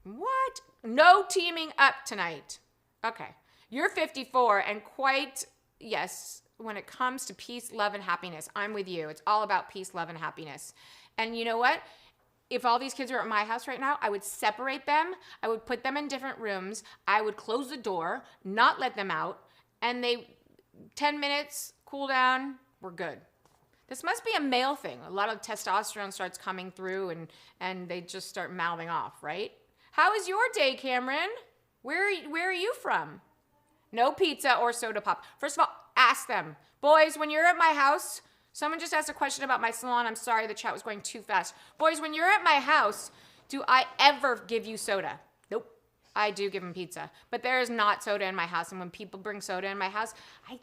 What? No teaming up tonight. Okay. You're 54 and quite, yes, when it comes to peace, love, and happiness, I'm with you. It's all about peace, love, and happiness. And you know what? If all these kids were at my house right now, I would separate them. I would put them in different rooms. I would close the door, not let them out. And 10 minutes, cool down, we're good. This must be a male thing. A lot of testosterone starts coming through and they just start mouthing off, right? How is your day, Cameron? Where are you from? No pizza or soda pop. First of all, ask them. Boys, when you're at my house, someone just asked a question about my salon. I'm sorry, the chat was going too fast. Boys, when you're at my house, do I ever give you soda? Nope. I do give them pizza. But there is not soda in my house. And when people bring soda in my house, I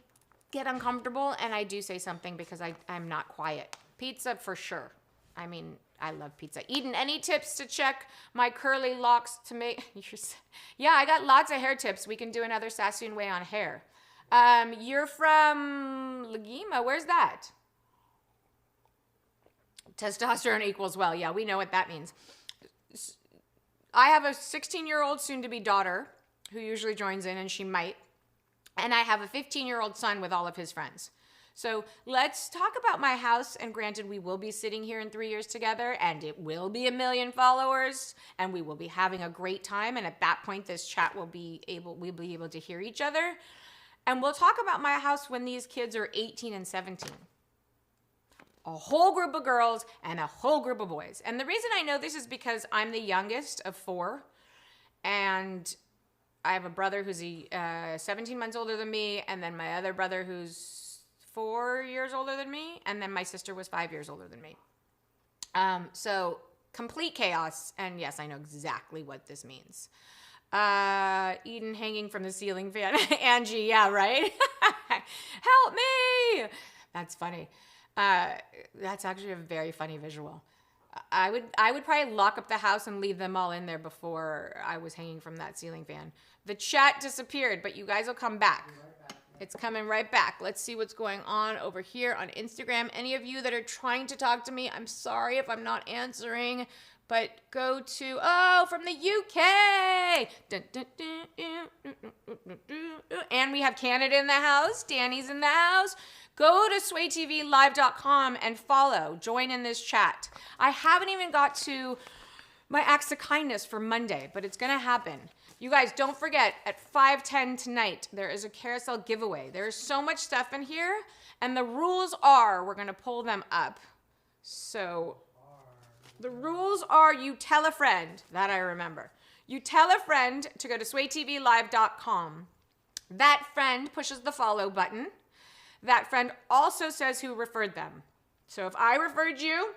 get uncomfortable and I do say something because I'm not quiet. Pizza for sure. I mean, I love pizza. Eden, any tips to check my curly locks to make? Yeah, I got lots of hair tips. We can do another Sassoon Way on hair. You're from Lagima. Where's that? Testosterone equals well. Yeah, we know what that means. I have a 16-year-old soon-to-be daughter who usually joins in, and she might. And I have a 15-year-old son with all of his friends. So let's talk about my house. And granted, we will be sitting here in 3 years together, and it will be 1 million followers, and we will be having a great time. And at that point, this chat we'll be able to hear each other. And we'll talk about my house when these kids are 18 and 17. A whole group of girls and a whole group of boys. And the reason I know this is because I'm the youngest of 4, and I have a brother who's 17 months older than me, and then my other brother who's 4 years older than me, and then my sister was 5 years older than me. So complete chaos, and yes, I know exactly what this means. Eden hanging from the ceiling fan. Angie, yeah, right? Help me! That's funny. That's actually a very funny visual. I would probably lock up the house and leave them all in there before I was hanging from that ceiling fan. The chat disappeared, but you guys will come back. It's coming right back. Let's see what's going on over here on Instagram. Any of you that are trying to talk to me, I'm sorry if I'm not answering, but go to, from the UK. And we have Canada in the house. Danny's in the house. Go to swaytvlive.com and follow. Join in this chat. I haven't even got to my acts of kindness for Monday, but it's going to happen. You guys, don't forget, at 5:10 tonight, there is a carousel giveaway. There is so much stuff in here, and the rules are, we're going to pull them up. So the rules are you tell a friend, that I remember. You tell a friend to go to swaytvlive.com. That friend pushes the follow button. That friend also says who referred them. So if I referred you,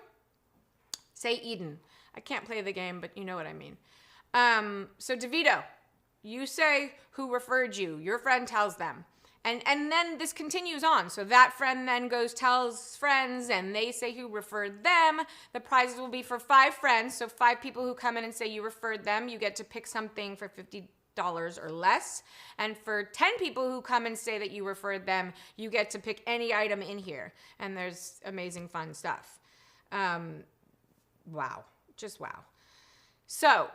say Eden. I can't play the game, but you know what I mean. So DeVito, you say who referred you. Your friend tells them. And then this continues on. So that friend then tells friends, and they say who referred them. The prizes will be for 5 friends. So 5 people who come in and say you referred them, you get to pick something for $50 or less. And for 10 people who come and say that you referred them, you get to pick any item in here. And there's amazing fun stuff. Wow. Just wow. So,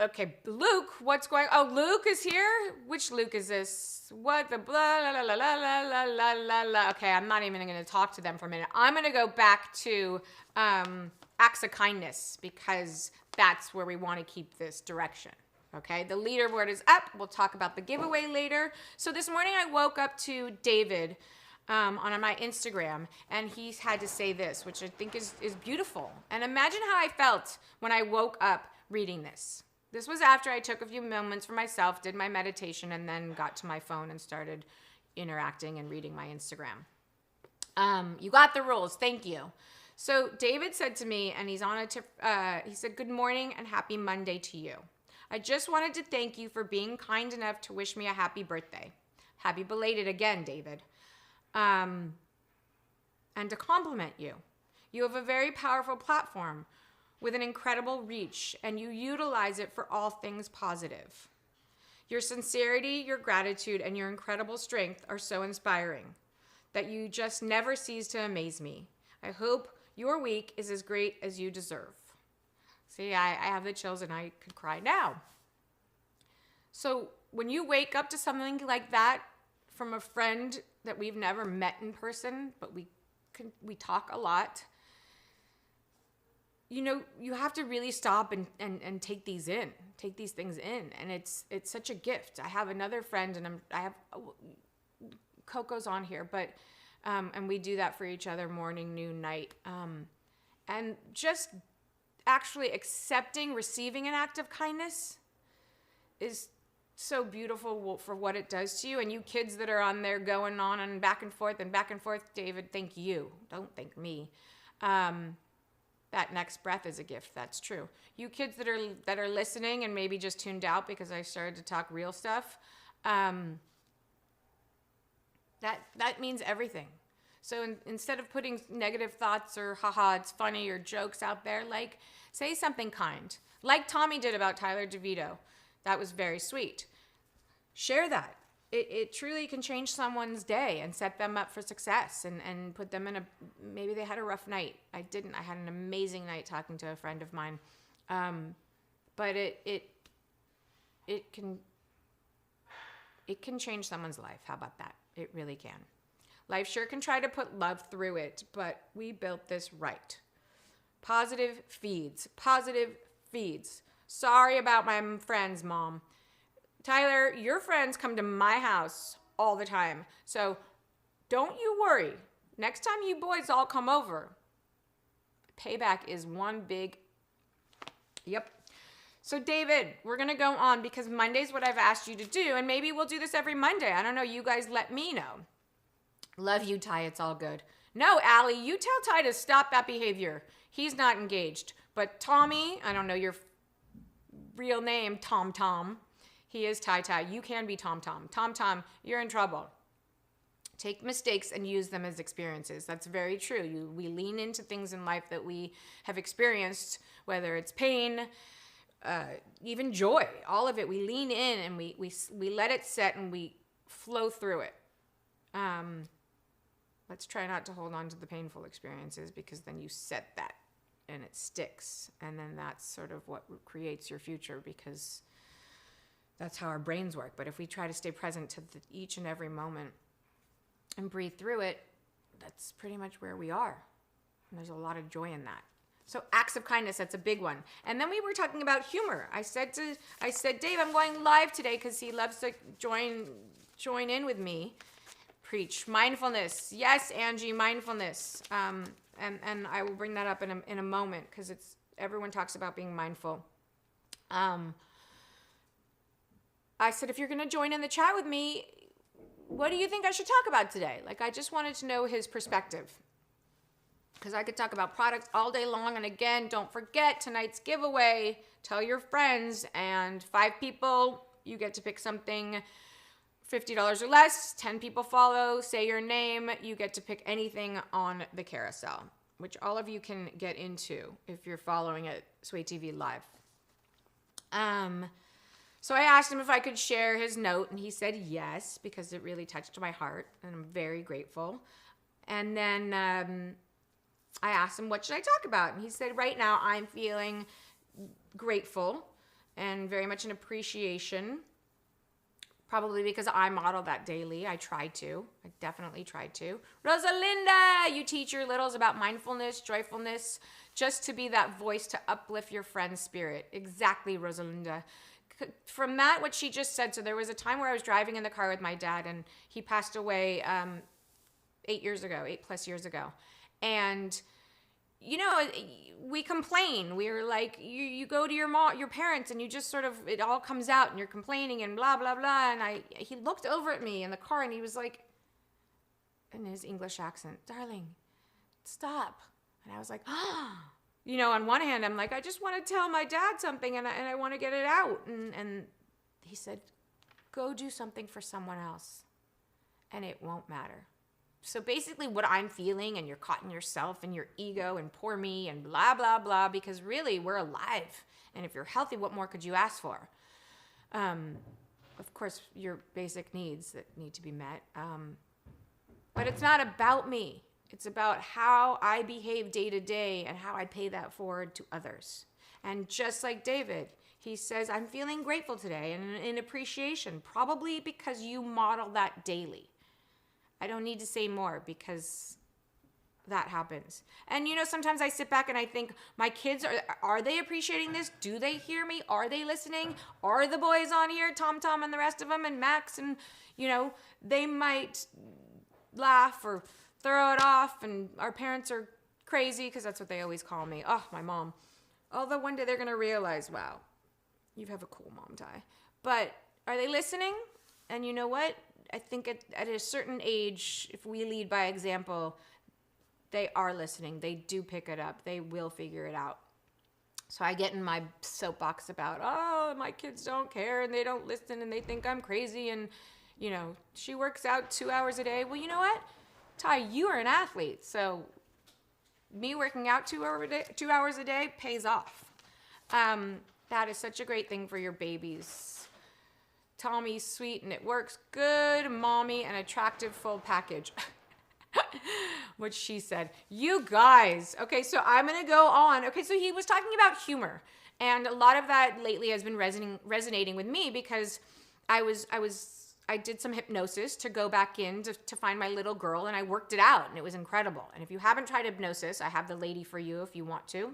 okay, Luke, what's going on? Oh, Luke is here? Which Luke is this? What the blah, la, la, la, la, la, la, la, la. Okay, I'm not even going to talk to them for a minute. I'm going to go back to acts of kindness because that's where we want to keep this direction. Okay, the leaderboard is up. We'll talk about the giveaway later. So this morning I woke up to David on my Instagram, and he had to say this, which I think is beautiful. And imagine how I felt when I woke up reading this. This was after I took a few moments for myself, did my meditation, and then got to my phone and started interacting and reading my Instagram. You got the rules. Thank you. So David said to me, and he's on he said, "Good morning and happy Monday to you. I just wanted to thank you for being kind enough to wish me a happy birthday. Happy belated again, David. And to compliment you. You have a very powerful platform with an incredible reach, and you utilize it for all things positive. Your sincerity, your gratitude, and your incredible strength are so inspiring that you just never cease to amaze me. I hope your week is as great as you deserve." See, I have the chills and I could cry now. So when you wake up to something like that from a friend that we've never met in person, but we talk a lot, you know, you have to really stop and take these things in. And it's such a gift. I have another friend, and I have Coco's on here, but and we do that for each other morning, noon, night. And just actually receiving an act of kindness is so beautiful for what it does to you. And you kids that are on there going on and back and forth, David, thank you. Don't thank me. That next breath is a gift. That's true. You kids that are listening and maybe just tuned out because I started to talk real stuff. That means everything. So instead of putting negative thoughts or haha, it's funny or jokes out there, like say something kind. Like Tommy did about Tyler DeVito. That was very sweet. Share that. It truly can change someone's day and set them up for success and put them in maybe they had a rough night. I didn't. I had an amazing night talking to a friend of mine. But it can change someone's life. How about that? It really can. Life sure can try to put love through it, but we built this right. Positive feeds. Positive feeds. Sorry about my friends, Mom. Tyler, your friends come to my house all the time. So don't you worry. Next time you boys all come over, payback is one big, yep. So David, we're going to go on because Monday's what I've asked you to do, and maybe we'll do this every Monday. I don't know. You guys let me know. Love you, Ty. It's all good. No, Allie, you tell Ty to stop that behavior. He's not engaged. But Tommy, I don't know your real name, Tom Tom. He is Ty Ty. You can be Tom Tom. Tom Tom, you're in trouble. Take mistakes and use them as experiences. That's very true. We lean into things in life that we have experienced, whether it's pain, even joy, all of it. We lean in and we let it set and we flow through it. Let's try not to hold on to the painful experiences because then you set that and it sticks. And then that's sort of what creates your future because that's how our brains work. But if we try to stay present to each and every moment and breathe through it, that's pretty much where we are. And there's a lot of joy in that. So acts of kindness, that's a big one. And then we were talking about humor. I said, Dave, I'm going live today because he loves to join in with me. Preach. Mindfulness. Yes, Angie, mindfulness. And I will bring that up in a moment because everyone talks about being mindful. I said, if you're going to join in the chat with me, what do you think I should talk about today? Like, I just wanted to know his perspective. Because I could talk about products all day long. And again, don't forget tonight's giveaway. Tell your friends. And 5 people, you get to pick something $50 or less. 10 people follow. Say your name. You get to pick anything on the carousel, which all of you can get into if you're following at Sway TV Live. So I asked him if I could share his note, and he said yes, because it really touched my heart, and I'm very grateful. And then I asked him, what should I talk about? And he said, right now I'm feeling grateful and very much an appreciation, probably because I model that daily. I definitely try to. Rosalinda, you teach your littles about mindfulness, joyfulness, just to be that voice to uplift your friend's spirit. Exactly, Rosalinda. From that, what she just said, so there was a time where I was driving in the car with my dad, and he passed away 8 plus years ago. And, you know, we complain. We're like, you go to your parents, and you just sort of, it all comes out, and you're complaining, and blah, blah, blah. And he looked over at me in the car, and he was like, in his English accent, darling, stop. And I was like, ah. You know, on one hand, I'm like, I just want to tell my dad something and I want to get it out. And he said, go do something for someone else and it won't matter. So basically what I'm feeling, and you're caught in yourself and your ego and poor me and blah, blah, blah, because really we're alive. And if you're healthy, what more could you ask for? Of course, your basic needs that need to be met. But it's not about me. It's about how I behave day to day and how I pay that forward to others. And just like David, he says, I'm feeling grateful today and in appreciation, probably because you model that daily. I don't need to say more because that happens. And, you know, sometimes I sit back and I think, my kids, are they appreciating this? Do they hear me? Are they listening? Are the boys on here, Tom Tom and the rest of them, and Max? And, you know, they might laugh or throw it off, and our parents are crazy because that's what they always call me. Oh, my mom. Although one day they're going to realize, wow, you have a cool mom, Ty. But are they listening? And you know what? I think at a certain age, if we lead by example, they are listening. They do pick it up. They will figure it out. So I get in my soapbox about, oh, my kids don't care and they don't listen and they think I'm crazy. And, you know, she works out 2 hours a day. Well, you know what? Ty, you are an athlete. So me working out 2 hours a day pays off. That is such a great thing for your babies. Tommy's sweet and it works good. Mommy, an attractive full package. What she said. You guys. Okay, so I'm going to go on. Okay, so he was talking about humor. And a lot of that lately has been resonating with me because I did some hypnosis to go back in to find my little girl, and I worked it out, and it was incredible. And if you haven't tried hypnosis, I have the lady for you if you want to.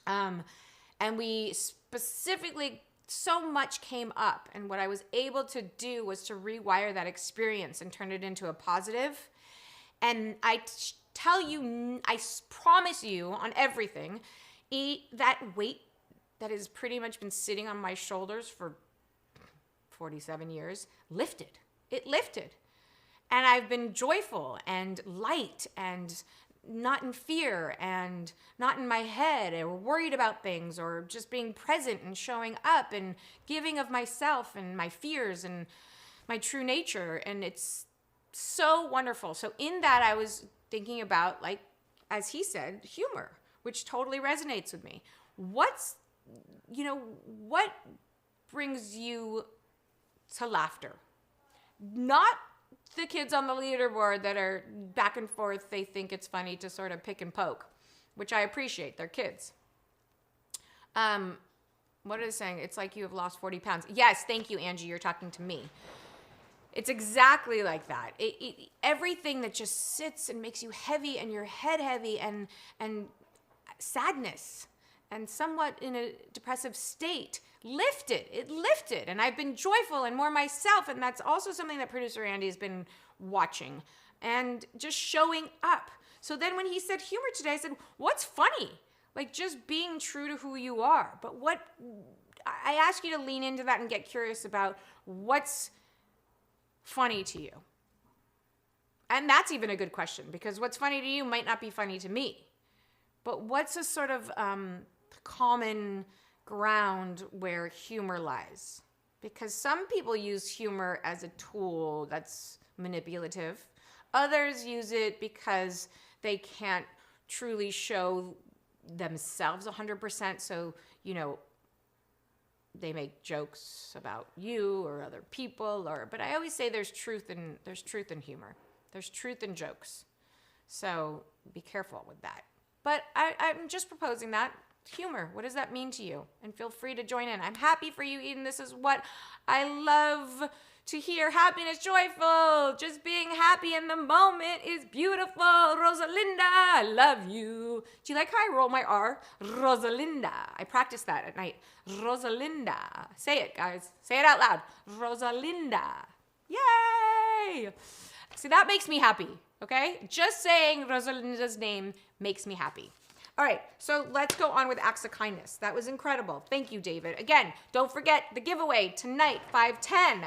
And we specifically, so much came up, and what I was able to do was to rewire that experience and turn it into a positive. And I tell you, I promise you on everything, that weight that has pretty much been sitting on my shoulders for 47 years, lifted. It lifted. And I've been joyful and light and not in fear and not in my head or worried about things or just being present and showing up and giving of myself and my fears and my true nature. And it's so wonderful. So in that, I was thinking about, like, as he said, humor, which totally resonates with me. What brings you to laughter? Not the kids on the leaderboard that are back and forth. They think it's funny to sort of pick and poke, which I appreciate. They're kids. What is it saying? It's like you have lost 40 pounds. Yes, thank you, Angie. You're talking to me. It's exactly like that. Everything that just sits and makes you heavy and your head heavy and sadness and somewhat in a depressive state lifted. It lifted. And I've been joyful and more myself. And that's also something that producer Andy has been watching and just showing up. So then when he said humor today, I said, what's funny? Like just being true to who you are. But I ask you to lean into that and get curious about what's funny to you. And that's even a good question because what's funny to you might not be funny to me. But what's a sort of common ground where humor lies? Because some people use humor as a tool that's manipulative. Others use it because they can't truly show themselves 100%. So, they make jokes about you or other people, but I always say there's truth in humor. There's truth in jokes. So be careful with that. But I'm just proposing that. Humor, what does that mean to you? And feel free to join in. I'm happy for you, Eden. This is what I love to hear. Happiness, joyful. Just being happy in the moment is beautiful. Rosalinda, I love you. Do you like how I roll my R? Rosalinda. I practice that at night. Rosalinda. Say it, guys. Say it out loud. Rosalinda. Yay! See, that makes me happy, okay? Just saying Rosalinda's name makes me happy. All right, so let's go on with acts of kindness. That was incredible. Thank you, David. Again, don't forget the giveaway tonight, 5:10.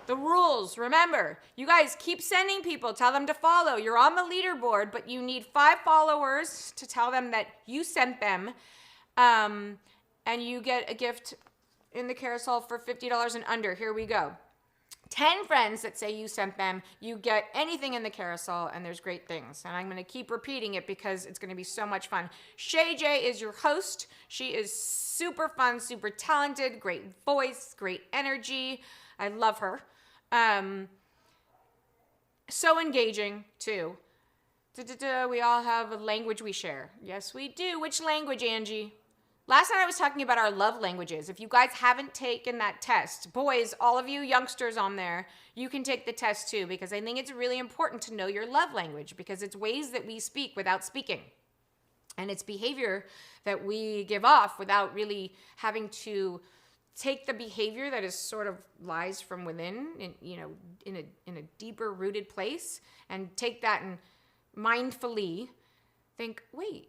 The rules, remember, you guys keep sending people. Tell them to follow. You're on the leaderboard, but you need 5 followers to tell them that you sent them. And you get a gift in the carousel for $50 and under. Here we go. 10 friends that say you sent them, you get anything in the carousel, and there's great things. And I'm going to keep repeating it because it's going to be so much fun. Shay J is your host. She is super fun, super talented, great voice, great energy. I love her. So engaging, too. We all have a language we share. Yes, we do. Which language, Angie? Last night I was talking about our love languages. If you guys haven't taken that test, boys, all of you youngsters on there, you can take the test too, because I think it's really important to know your love language because it's ways that we speak without speaking. And it's behavior that we give off without really having to take the behavior that is sort of lies from within, in a deeper rooted place, and take that and mindfully think, wait,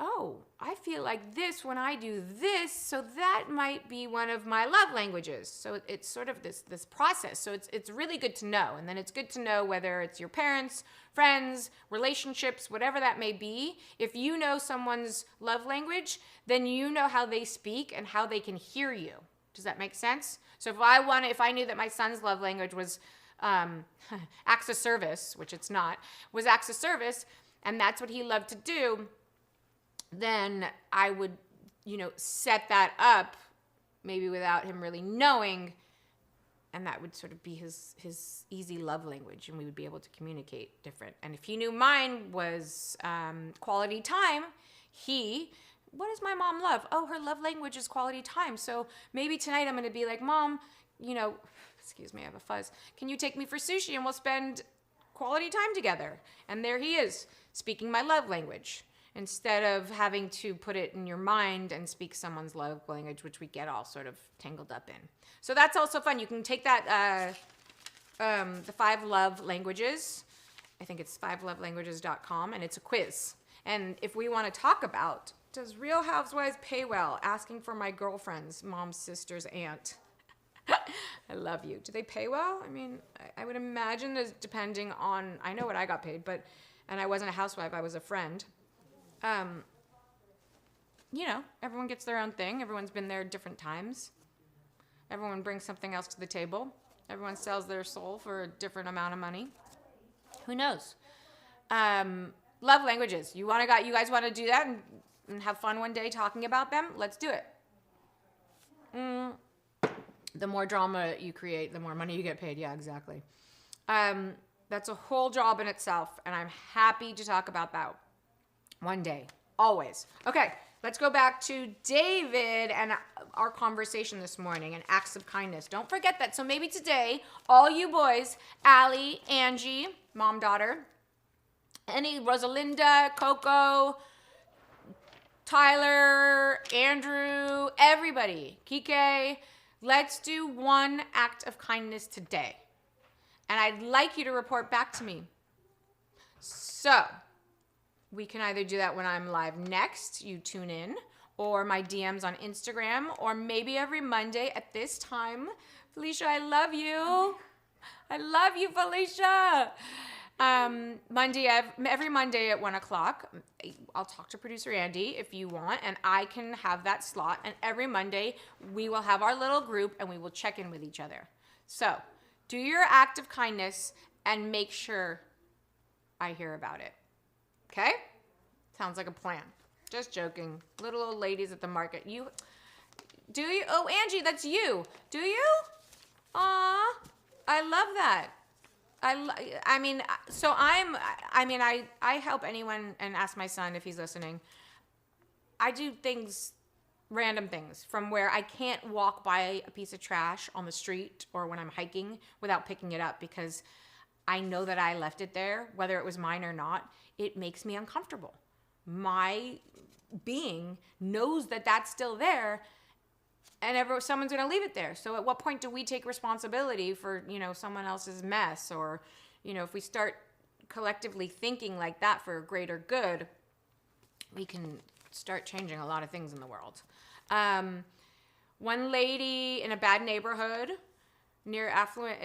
oh, I feel like this when I do this, so that might be one of my love languages. So it's sort of this process. So it's really good to know. And then it's good to know whether it's your parents, friends, relationships, whatever that may be. If you know someone's love language, then you know how they speak and how they can hear you. Does that make sense? So if I knew that my son's love language was acts of service, which it's not, was acts of service, and that's what he loved to do, then I would, set that up maybe without him really knowing, and that would sort of be his easy love language, and we would be able to communicate different. And if he knew mine was quality time, what does my mom love? Oh, her love language is quality time. So maybe tonight I'm going to be like, Mom, excuse me, I have a fuzz. Can you take me for sushi and we'll spend quality time together? And there he is, speaking my love language, instead of having to put it in your mind and speak someone's love language, which we get all sort of tangled up in. So that's also fun. You can take that, the 5 love languages. I think it's 5lovelanguages.com, and it's a quiz. And if we want to talk about, does Real Housewives pay well? Asking for my girlfriend's mom's sister's aunt. I love you. Do they pay well? I mean, I would imagine as depending on, I know what I got paid, and I wasn't a housewife, I was a friend. Everyone gets their own thing. Everyone's been there different times. Everyone brings something else to the table. Everyone sells their soul for a different amount of money. Who knows? Love languages. You guys want to do that and have fun one day talking about them? Let's do it. The more drama you create, the more money you get paid. Yeah, exactly. That's a whole job in itself, and I'm happy to talk about that one day. Always. Okay, let's go back to David and our conversation this morning and acts of kindness. Don't forget that. So maybe today, all you boys, Allie, Angie, mom, daughter, any Rosalinda, Coco, Tyler, Andrew, everybody, Kike, let's do one act of kindness today. And I'd like you to report back to me. So we can either do that when I'm live next, you tune in, or my DMs on Instagram, or maybe every Monday at this time. Felicia, I love you. I love you, Felicia. Every Monday at 1 o'clock, I'll talk to producer Andy if you want, and I can have that slot. And every Monday, we will have our little group and we will check in with each other. So do your act of kindness and make sure I hear about it. Okay? Sounds like a plan. Just joking. Little old ladies at the market. Do you? Oh, Angie, that's you. Do you? Aw, I love that. I help anyone and ask my son if he's listening. I do things, random things, from where I can't walk by a piece of trash on the street or when I'm hiking without picking it up because I know that I left it there, whether it was mine or not. It makes me uncomfortable. My being knows that that's still there, and someone's going to leave it there. So at what point do we take responsibility for, someone else's mess? Or, if we start collectively thinking like that for a greater good, we can start changing a lot of things in the world. One lady in a bad neighborhood, near affluent,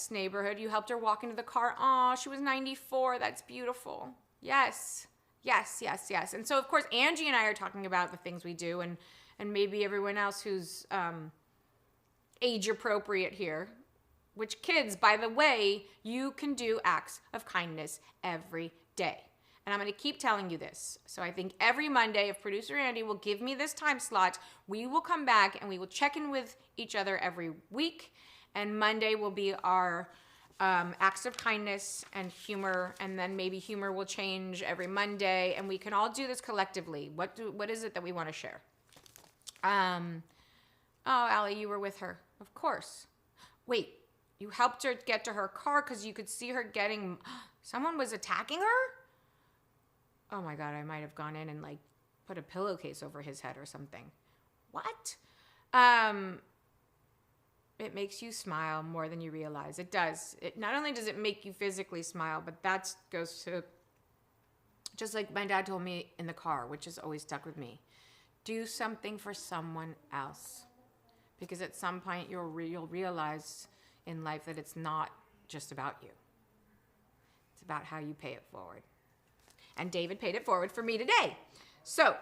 neighborhood, you helped her walk into the car. Aw, she was 94. That's beautiful. Yes. And so, of course, Angie and I are talking about the things we do, and maybe everyone else who's age appropriate here, which kids, by the way, you can do acts of kindness every day. And I'm going to keep telling you this. So I think every Monday, if producer Andy will give me this time slot, we will come back and we will check in with each other every week. And Monday will be our acts of kindness and humor, and then maybe humor will change every Monday, and we can all do this collectively. What is it that we want to share? Oh, Allie, you were with her. Of course. Wait, you helped her get to her car because you could see her someone was attacking her? Oh my God, I might have gone in and put a pillowcase over his head or something. What? It makes you smile more than you realize. It does. Not only does it make you physically smile, but that goes to, just like my dad told me in the car, which has always stuck with me. Do something for someone else. Because at some point you'll realize in life that it's not just about you. It's about how you pay it forward. And David paid it forward for me today. So,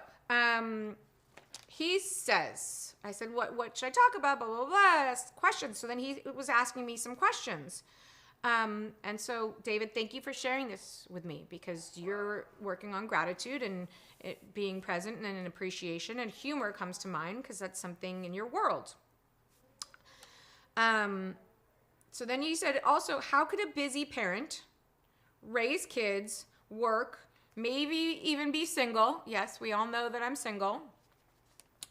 he says, I said, what should I talk about? Blah, blah, blah. Questions. So then he was asking me some questions. And so, David, thank you for sharing this with me, because you're working on gratitude and it being present and an appreciation, and humor comes to mind because that's something in your world. So then you said also, how could a busy parent raise kids, work, maybe even be single? Yes, we all know that I'm single.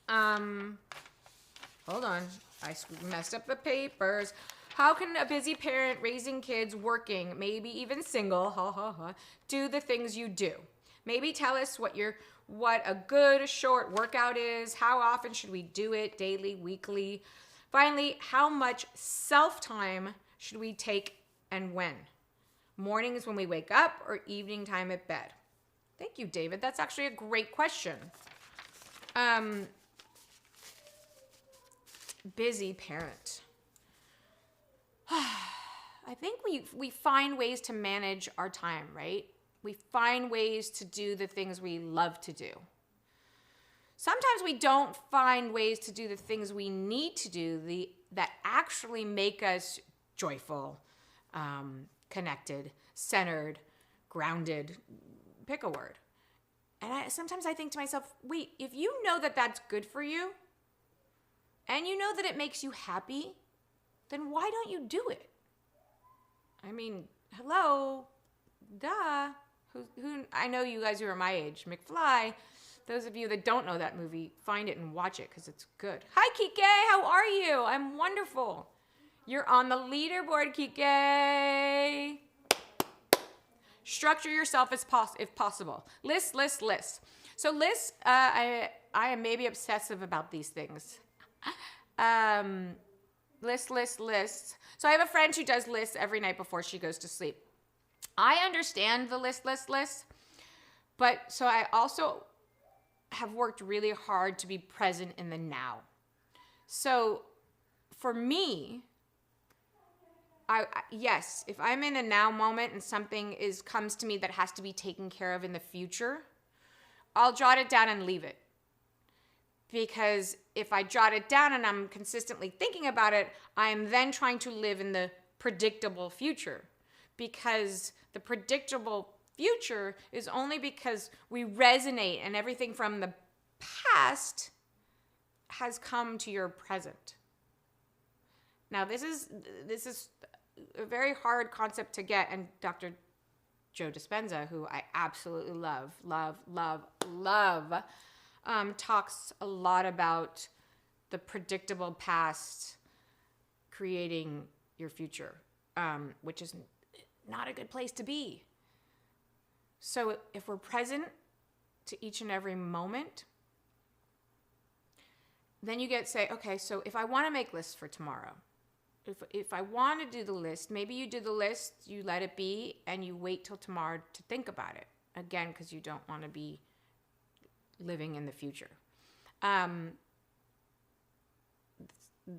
Hold on, I messed up the papers. How can a busy parent raising kids, working, maybe even single, do the things you do? Maybe tell us what a good short workout is. How often should we do it? Daily, weekly? Finally, how much self-time should we take and when? Mornings when we wake up or evening time at bed? Thank you, David. That's actually a great question. Busy parent. I think we find ways to manage our time, right? We find ways to do the things we love to do. Sometimes we don't find ways to do the things we need to do that actually make us joyful, connected, centered, grounded. Pick a word. And sometimes I think to myself, wait, if you know that that's good for you, and you know that it makes you happy, then why don't you do it? I mean, hello, duh. Who? I know you guys who are my age, McFly. Those of you that don't know that movie, find it and watch it because it's good. Hi, Kike. How are you? I'm wonderful. You're on the leaderboard, Kike. Structure yourself if possible. List. So lists, I am maybe obsessive about these things. Lists. So I have a friend who does lists every night before she goes to sleep. I understand the list, but so I also have worked really hard to be present in the now. So for me, yes, if I'm in a now moment and something comes to me that has to be taken care of in the future, I'll jot it down and leave it. Because if I jot it down and I'm consistently thinking about it, I'm then trying to live in the predictable future. Because the predictable future is only because we resonate and everything from the past has come to your present. Now, this is a very hard concept to get, and Dr. Joe Dispenza, who I absolutely love, talks a lot about the predictable past creating your future, which is not a good place to be. So if we're present to each and every moment, then you say, okay, so if I want to make lists for tomorrow, if I want to do the list, maybe you do the list, you let it be, and you wait till tomorrow to think about it. Again, because you don't want to be living in the future. A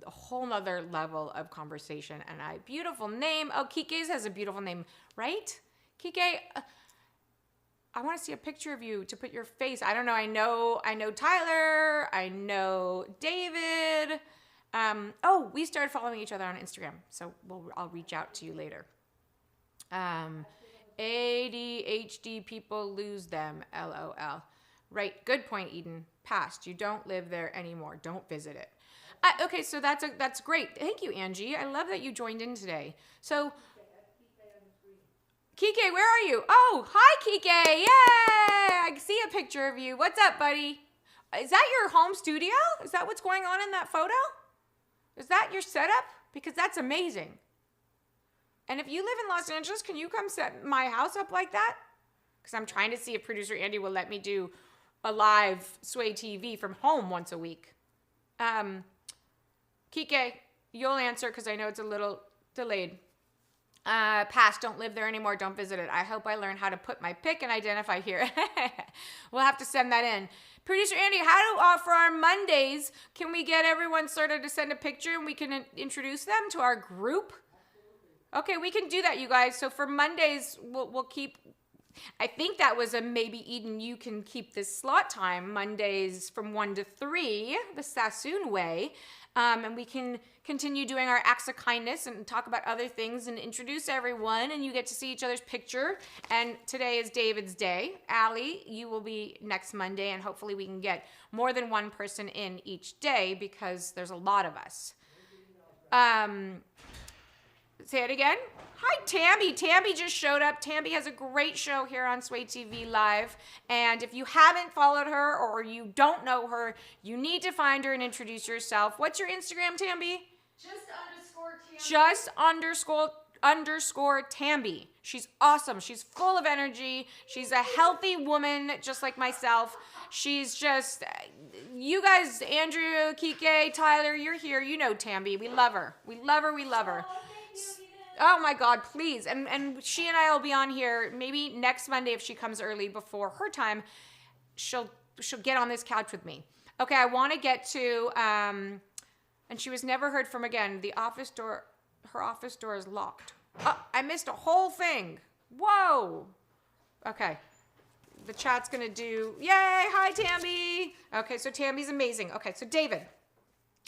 whole nother level of conversation, and beautiful name. Oh, Kike's has a beautiful name, right? Kike, I want to see a picture of you to put your face. I don't know. I know Tyler. I know David. We started following each other on Instagram, so I'll reach out to you later. ADHD people lose them, LOL. Right, good point, Eden. Past, you don't live there anymore. Don't visit it. Okay, so that's great. Thank you, Angie. I love that you joined in today. So, Kike, where are you? Oh, hi, Kike. Yay! I see a picture of you. What's up, buddy? Is that your home studio? Is that what's going on in that photo? Is that your setup? Because that's amazing. And if you live in Los Angeles, can you come set my house up like that? Because I'm trying to see if producer Andy will let me do a live Sway TV from home once a week. Kike, you'll answer because I know it's a little delayed. Past, don't live there anymore, don't visit it. I hope I learn how to put my pick and identify here. We'll have to send that in. Producer Andy, how do, for our Mondays, can we get everyone sort of to send a picture and we can introduce them to our group? Okay, we can do that, you guys. So for Mondays, we'll keep, I think that was a maybe, Eden, you can keep this slot time, Mondays from 1 to 3, the Sassoon Way. And we can continue doing our acts of kindness and talk about other things and introduce everyone, and you get to see each other's picture. And today is David's day. Allie, you will be next Monday, and hopefully we can get more than one person in each day because there's a lot of us. Say it again. Hi, Tammy. Tammy just showed up. Tammy has a great show here on Sway TV Live. And if you haven't followed her or you don't know her, you need to find her and introduce yourself. What's your Instagram, Tammy? Just underscore Tammy. She's awesome. She's full of energy. She's a healthy woman, just like myself. She's just, you guys, Andrew, Kike, Tyler, you're here. You know Tammy. We love her. We love her. We love her. Oh my God, please. And she and I will be on here maybe next Monday if she comes early before her time. She'll get on this couch with me. Okay, I want to get to, and she was never heard from again. Her office door is locked. Oh, I missed a whole thing. Whoa. Okay. The chat's going to do, yay, hi, Tammy. Okay, so Tammy's amazing. Okay, so David.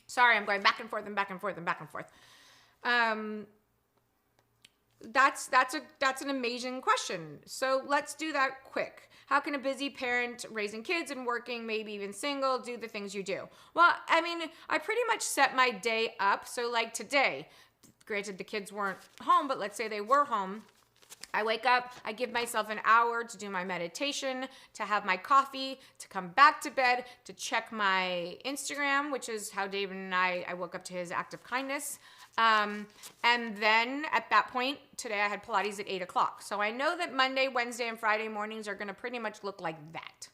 Sorry, I'm going back and forth and back and forth and back and forth. That's an amazing question. So let's do that quick. How can a busy parent raising kids and working, maybe even single, do the things you do? Well, I mean, I pretty much set my day up. So like today, granted the kids weren't home, but let's say they were home. I wake up, I give myself an hour to do my meditation, to have my coffee, to come back to bed, to check my Instagram, which is how David and I woke up to his act of kindness. And then at that point, today I had Pilates at 8 o'clock. So I know that Monday, Wednesday, and Friday mornings are going to pretty much look like that,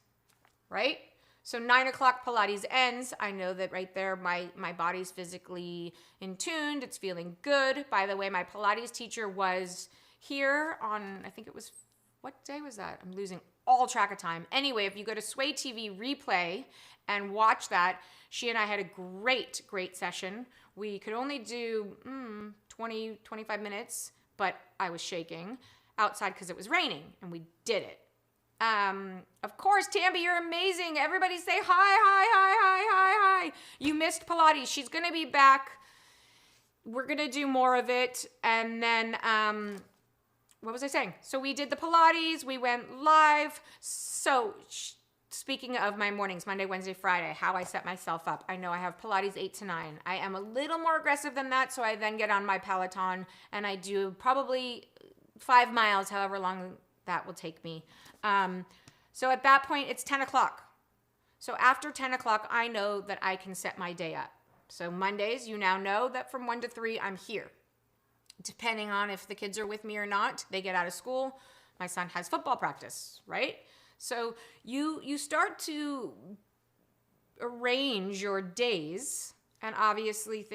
right? So 9 o'clock Pilates ends. I know that right there, my body's physically in tuned. It's feeling good. By the way, my Pilates teacher was here on, I think it was, what day was that? I'm losing all track of time. Anyway, if you go to Sway TV replay and watch that, she and I had a great session. We could only do 20, 25 minutes, but I was shaking outside because it was raining, and we did it. Of course, Tammy, you're amazing. Everybody say hi. You missed Pilates. She's going to be back. We're going to do more of it. And then, what was I saying? So we did the Pilates. We went live. So speaking of my mornings, Monday, Wednesday, Friday, how I set myself up. I know I have Pilates 8 to 9. I am a little more aggressive than that. So I then get on my Peloton and I do probably 5 miles, however long that will take me. So at that point, it's 10 o'clock. So after 10 o'clock, I know that I can set my day up. So Mondays, you now know that from 1 to 3, I'm here. Depending on if the kids are with me or not, they get out of school. My son has football practice, right? So you start to arrange your days, and obviously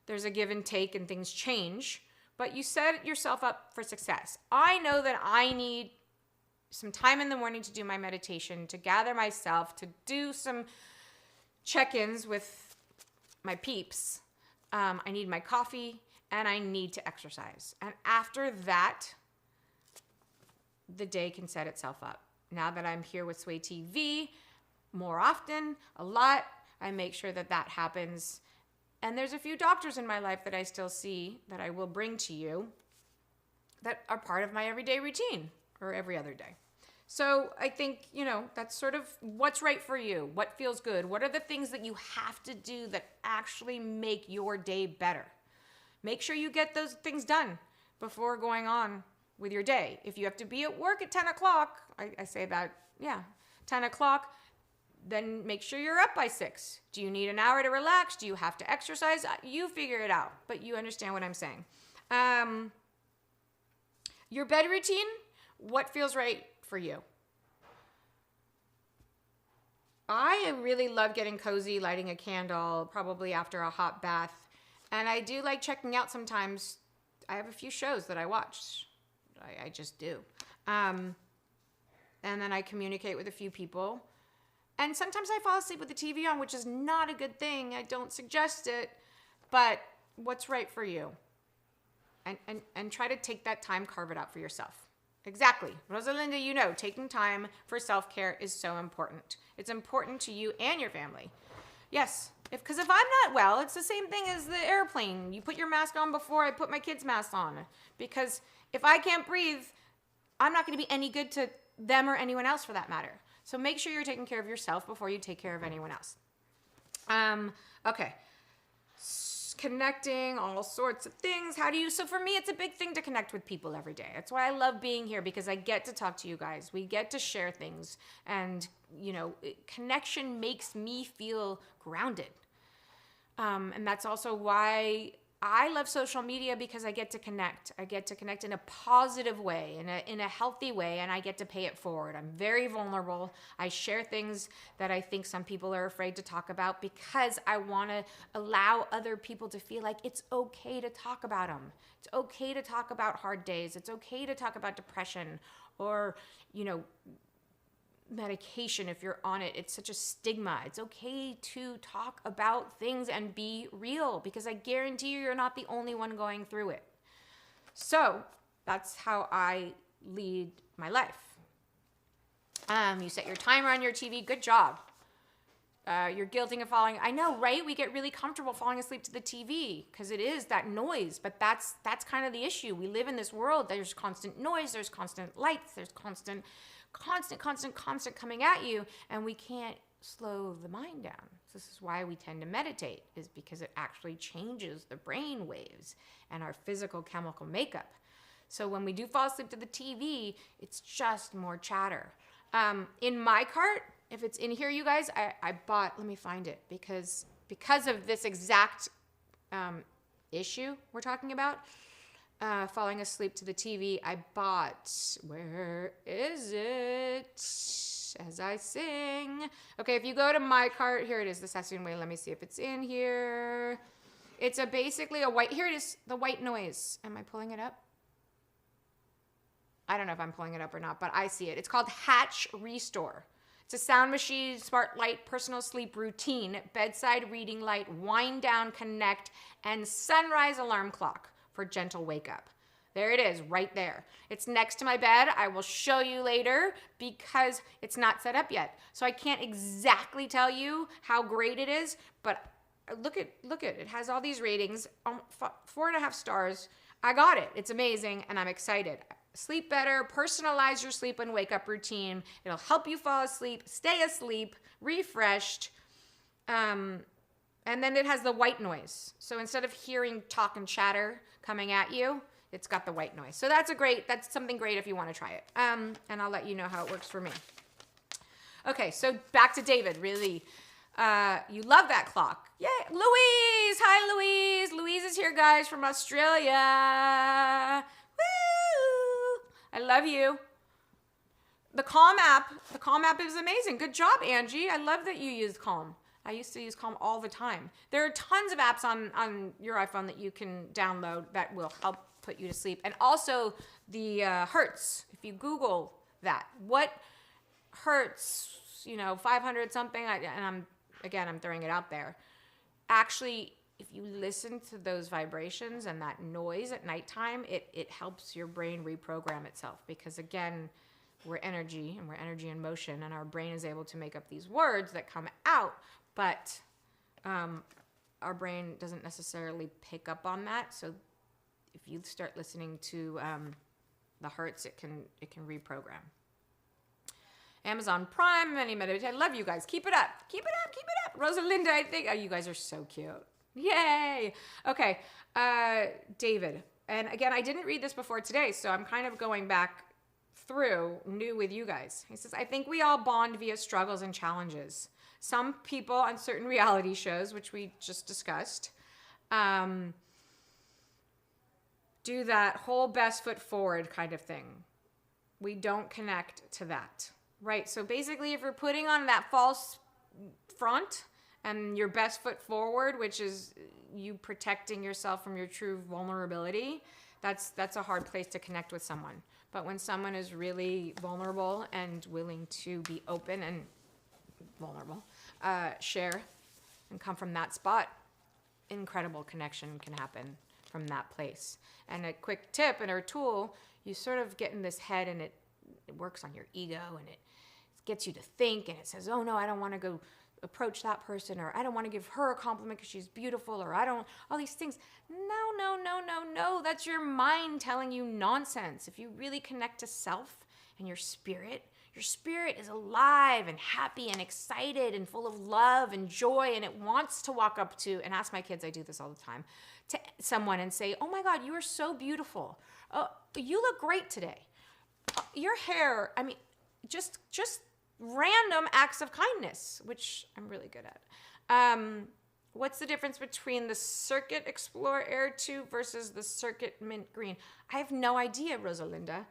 there's a give and take and things change, but you set yourself up for success. I know that I need some time in the morning to do my meditation, to gather myself, to do some check-ins with my peeps. I need my coffee, and I need to exercise. And after that, the day can set itself up. Now that I'm here with Sway TV more often, a lot, I make sure that that happens. And there's a few doctors in my life that I still see that I will bring to you that are part of my everyday routine or every other day. So I think, that's sort of what's right for you. What feels good? What are the things that you have to do that actually make your day better? Make sure you get those things done before going on with your day. If you have to be at work at 10 o'clock, I say that, 10 o'clock, then make sure you're up by 6. Do you need an hour to relax? Do you have to exercise? You figure it out, but you understand what I'm saying. Your bed routine, what feels right for you? I really love getting cozy, lighting a candle, probably after a hot bath. And I do like checking out sometimes. I have a few shows that I watch. I just do. And then I communicate with a few people. And sometimes I fall asleep with the TV on, which is not a good thing. I don't suggest it. But what's right for you? And try to take that time, carve it out for yourself. Exactly. Rosalinda, taking time for self-care is so important. It's important to you and your family. Yes. Because if I'm not well, it's the same thing as the airplane. You put your mask on before I put my kids' masks on. Because if I can't breathe, I'm not going to be any good to them or anyone else for that matter. So make sure you're taking care of yourself before you take care of anyone else. Okay. Connecting, all sorts of things. So for me, it's a big thing to connect with people every day. That's why I love being here, because I get to talk to you guys. We get to share things, and connection makes me feel grounded. And that's also why I love social media, because I get to connect. I get to connect in a positive way, in a healthy way, and I get to pay it forward. I'm very vulnerable. I share things that I think some people are afraid to talk about, because I want to allow other people to feel like it's okay to talk about them. It's okay to talk about hard days. It's okay to talk about depression or, medication if you're on it. It's such a stigma. It's okay to talk about things and be real, because I guarantee you're not the only one going through it. So that's how I lead my life. You set your timer on your TV. Good job. You're guilting of falling. I know, right? We get really comfortable falling asleep to the TV because it is that noise, but that's kind of the issue. We live in this world. There's constant noise. There's constant lights. There's constant coming at you, and we can't slow the mind down. This is why we tend to meditate, is because it actually changes the brain waves and our physical chemical makeup. So when we do fall asleep to the TV, it's just more chatter. In my cart, if it's in here, you guys, I bought, let me find it, because of this exact issue we're talking about, falling asleep to the TV, I bought, where is it? As I sing. Okay, if you go to my cart, here it is, the Sassoon Way. Let me see if it's in here. It's basically a white, here it is, the white noise. Am I pulling it up? I don't know if I'm pulling it up or not, but I see it. It's called Hatch Restore. It's a sound machine, smart light, personal sleep routine, bedside reading light, wind down, connect, and sunrise alarm clock for gentle wake up. There it is, right there. It's next to my bed. I will show you later because it's not set up yet. So I can't exactly tell you how great it is, but look at it. It has all these ratings, 4.5 stars. I got it. It's amazing, and I'm excited. Sleep better, personalize your sleep and wake up routine. It'll help you fall asleep, stay asleep, refreshed. And then it has the white noise. So instead of hearing talk and chatter coming at you, it's got the white noise. So that's something great if you want to try it. And I'll let you know how it works for me. Okay, so back to David, really. You love that clock. Yay, Louise! Hi, Louise. Louise is here, guys, from Australia. Woo! I love you. The Calm app is amazing. Good job, Angie. I love that you use Calm. I used to use Calm all the time. There are tons of apps on your iPhone that you can download that will help put you to sleep. And also the Hertz. If you Google that, what Hertz, 500 something, and I'm throwing it out there. Actually, if you listen to those vibrations and that noise at nighttime, it helps your brain reprogram itself, because again, we're energy in motion, and our brain is able to make up these words that come out, but our brain doesn't necessarily pick up on that. So if you start listening to the Hertz, it can reprogram. Amazon Prime, many meditation. I love you guys. Keep it up. Keep it up. Keep it up. Rosalinda, I think. Oh, you guys are so cute. Yay. Okay. David. And again, I didn't read this before today, so I'm kind of going back through new with you guys. He says, I think we all bond via struggles and challenges. Some people on certain reality shows, which we just discussed, do that whole best foot forward kind of thing. We don't connect to that. Right, so basically if you're putting on that false front and your best foot forward, which is you protecting yourself from your true vulnerability, that's a hard place to connect with someone. But when someone is really vulnerable and willing to be open and vulnerable, share and come from that spot, incredible connection can happen from that place. And a quick tip and our tool, you sort of get in this head and it works on your ego and it gets you to think, and it says, oh no, I don't want to go approach that person, or I don't want to give her a compliment because she's beautiful, or all these things. No. That's your mind telling you nonsense. If you really connect to self and your spirit is alive and happy and excited and full of love and joy, and it wants to walk up to, and ask my kids, I do this all the time, to someone and say, oh my God, you are so beautiful. Oh, you look great today. Your hair, I mean, just random acts of kindness, which I'm really good at. What's the difference between the Circuit Explorer Air 2 versus the Circuit Mint Green? I have no idea, Rosalinda.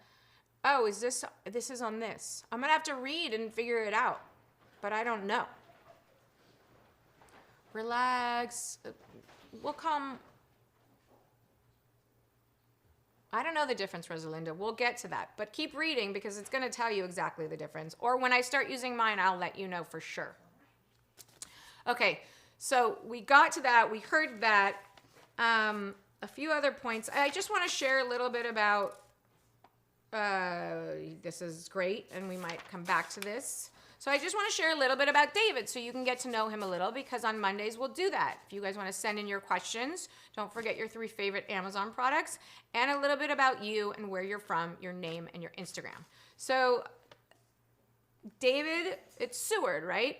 Oh, this is on this. I'm gonna have to read and figure it out, but I don't know. Relax. We'll come. I don't know the difference, Rosalinda. We'll get to that, but keep reading because it's gonna tell you exactly the difference. Or when I start using mine, I'll let you know for sure. Okay, so we got to that. We heard that. A few other points. I just want to share a little bit about. This is great, and we might come back to this. So I just want to share a little bit about David so you can get to know him a little, because on Mondays we'll do that. If you guys want to send in your questions, don't forget your 3 favorite Amazon products, and a little bit about you and where you're from, your name, and your Instagram. So David, it's Seward, right?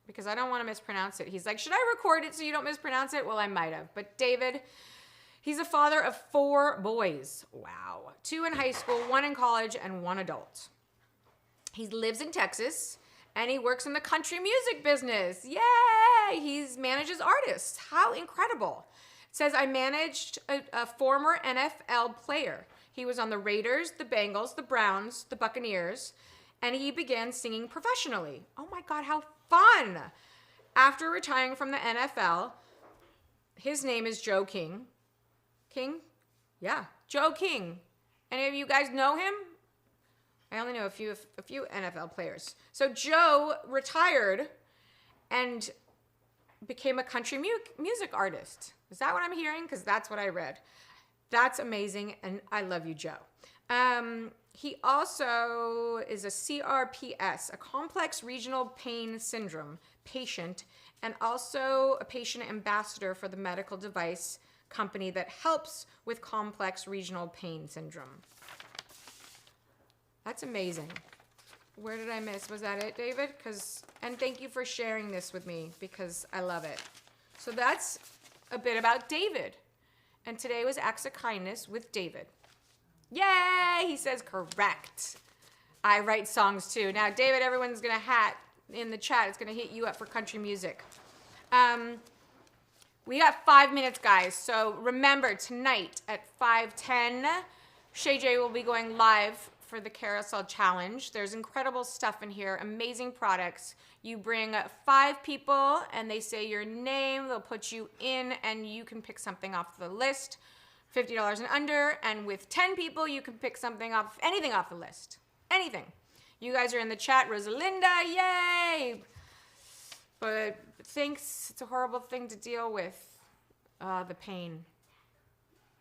Because I don't want to mispronounce it. He's like, should I record it so you don't mispronounce it? Well, I might have. But David, he's a father of 4 boys. Wow. 2 in high school, 1 in college, and 1 adult. He lives in Texas, and he works in the country music business. Yay! He manages artists. How incredible. It says, I managed a former NFL player. He was on the Raiders, the Bengals, the Browns, the Buccaneers, and he began singing professionally. Oh my God, how fun. After retiring from the NFL, his name is Joe King. King? Yeah, Joe King. Any of you guys know him? I only know a few NFL players. So Joe retired and became a country music artist. Is that what I'm hearing? Because that's what I read. That's amazing, and I love you, Joe. He also is a CRPS, a complex regional pain syndrome patient, and also a patient ambassador for the medical device company that helps with complex regional pain syndrome. That's amazing. Where did I miss? Was that it, David? And thank you for sharing this with me because I love it. So that's a bit about David. And today was Acts of Kindness with David. Yay! He says correct. I write songs too. Now, David, everyone's going to in the chat, it's going to hit you up for country music. We got 5 minutes, guys. So remember, tonight at 5:10, Shay J will be going live for the Carousel Challenge. There's incredible stuff in here, amazing products. You bring 5 people and they say your name, they'll put you in and you can pick something off the list, $50 and under, and with 10 people you can pick anything off the list, anything. You guys are in the chat, Rosalinda, yay! But thanks, it's a horrible thing to deal with, the pain.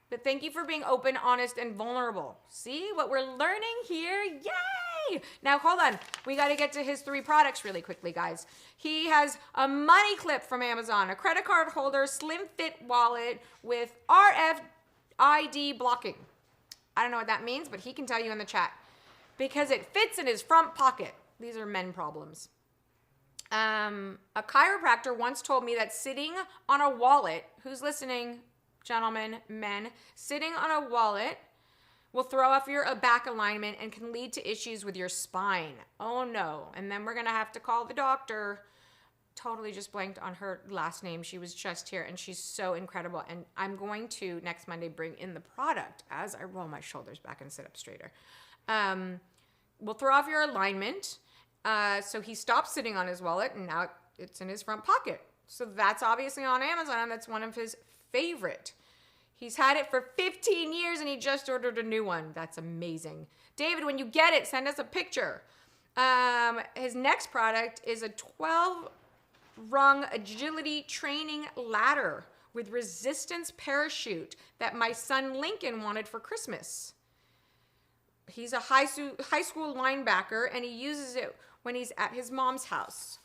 But thank you for being open, honest, and vulnerable. See what we're learning here? Yay! Now, hold on. We got to get to his 3 products really quickly, guys. He has a money clip from Amazon, a credit card holder, slim fit wallet with RFID blocking. I don't know what that means, but he can tell you in the chat. Because it fits in his front pocket. These are men problems. A chiropractor once told me that sitting on a wallet, who's listening? Gentlemen, men, sitting on a wallet will throw off your back alignment and can lead to issues with your spine. Oh no. And then we're going to have to call the doctor. Totally just blanked on her last name. She was just here and she's so incredible. And I'm going to next Monday bring in the product as I roll my shoulders back and sit up straighter. We'll throw off your alignment. So he stopped sitting on his wallet and now it's in his front pocket. So that's obviously on Amazon. That's one of his favorite. He's had it for 15 years and he just ordered a new one. That's amazing. David, when you get it, send us a picture. His next product is a 12-rung agility training ladder with resistance parachute that my son Lincoln wanted for Christmas. He's a high school linebacker and he uses it when he's at his mom's house.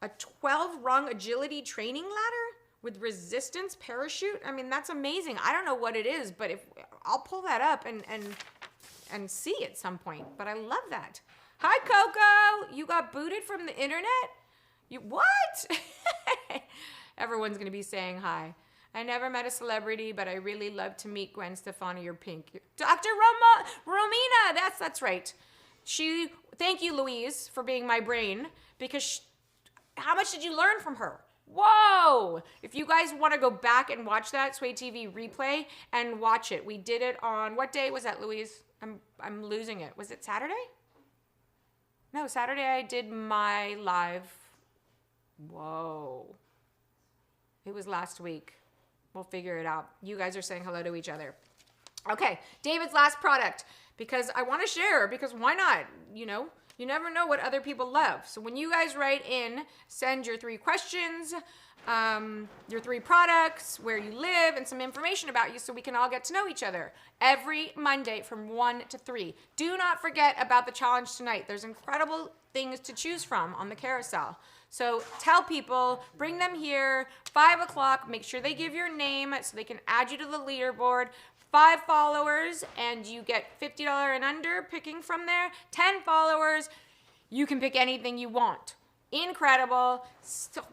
a 12-rung agility training ladder with resistance parachute. I mean, that's amazing. I don't know what it is, but I'll pull that up and see at some point. But I love that. Hi, Coco. You got booted from the internet? You what? Everyone's gonna be saying hi. I never met a celebrity, but I really love to meet Gwen Stefani or Pink. Dr. Romina, that's right. Thank you, Louise, for being my brain, because how much did you learn from her? Whoa! If you guys want to go back and watch that Sway TV replay and watch it, we did it on, what day was that, Louise? I'm losing it. Was it Saturday? No, Saturday I did my live. Whoa. It was last week. We'll figure it out. You guys are saying hello to each other. Okay, David's last product, because I want to share, because why not? You know, you never know what other people love. So when you guys write in, send your 3 questions, your 3 products, where you live, and some information about you so we can all get to know each other. Every Monday from 1 to 3. Do not forget about the challenge tonight. There's incredible things to choose from on the carousel. So tell people, bring them here, 5 o'clock, make sure they give your name so they can add you to the leaderboard. 5 followers and you get $50 and under picking from there. 10 followers, you can pick anything you want. Incredible. So,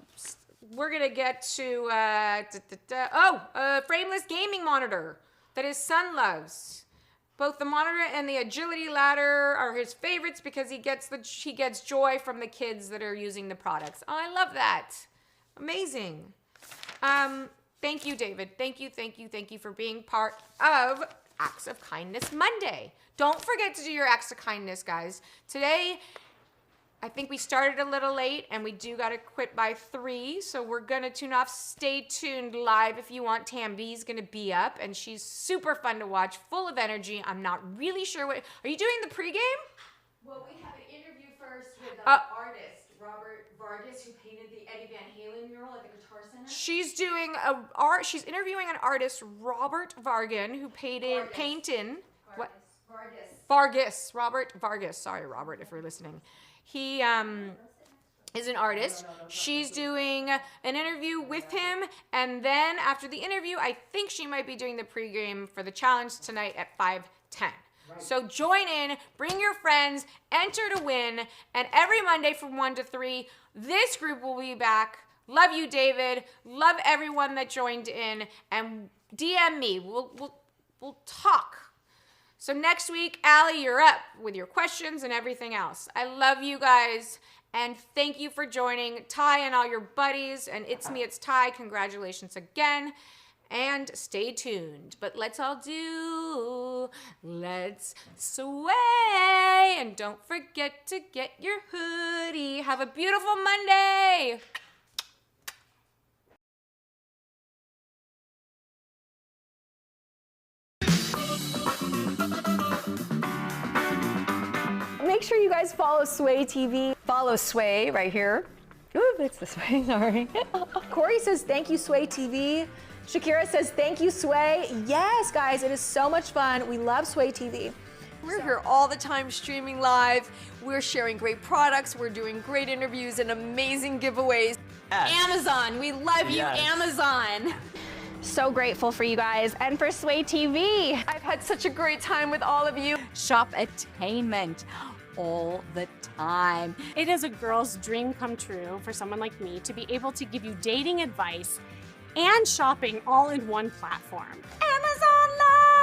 we're gonna get to, a frameless gaming monitor that his son loves. Both the monitor and the agility ladder are his favorites because he gets joy from the kids that are using the products. Oh, I love that. Amazing. Thank you, David. Thank you for being part of Acts of Kindness Monday. Don't forget to do your acts of kindness, guys. Today, I think we started a little late and we do gotta quit by 3, so we're gonna tune off. Stay tuned live if you want. Tambi's gonna be up and she's super fun to watch, full of energy. I'm not really sure what, are you doing the pregame? Well, we have an interview first with artist Robert Vargas, who painted the Eddie Van Halen mural at the Guitar Center. She's interviewing an artist, Robert Vargan, who Robert Vargas. Sorry, Robert, if you're listening. He is an artist. She's doing an interview with him, and then after the interview, I think she might be doing the pregame for the challenge tonight at 5:10. Right. So join in, bring your friends, enter to win, and every Monday from 1 to 3, this group will be back. Love you, David. Love everyone that joined in, and DM me. We'll talk. So next week, Allie, you're up with your questions and everything else. I love you guys, and thank you for joining. Ty and all your buddies, and it's Ty. Congratulations again, and stay tuned. But let's sway, and don't forget to get your hoodie. Have a beautiful Monday. Make sure you guys follow Sway TV. Follow Sway right here. Ooh, it's this way, sorry. Corey says, thank you, Sway TV. Shakira says, thank you, Sway. Yes, guys, it is so much fun. We love Sway TV. We're here all the time streaming live. We're sharing great products. We're doing great interviews and amazing giveaways. Amazon, we love you, Amazon. So grateful for you guys and for Sway TV. I've had such a great time with all of you. Shop attainment all the time. It is a girl's dream come true for someone like me to be able to give you dating advice and shopping all in one platform. Amazon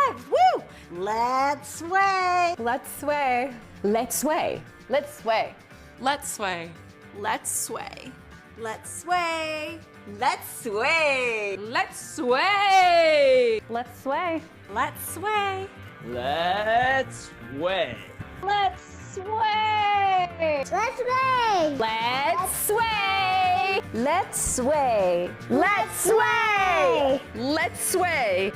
Live, woo! Let's sway. Let's sway. Let's sway. Let's sway. Let's sway. Let's sway. Let's sway. Let's sway. Let's sway. Let's sway. Let's sway. Let's sway. Let's sway. Let's sway. Let's sway. Let's sway. Let's sway. Let's sway.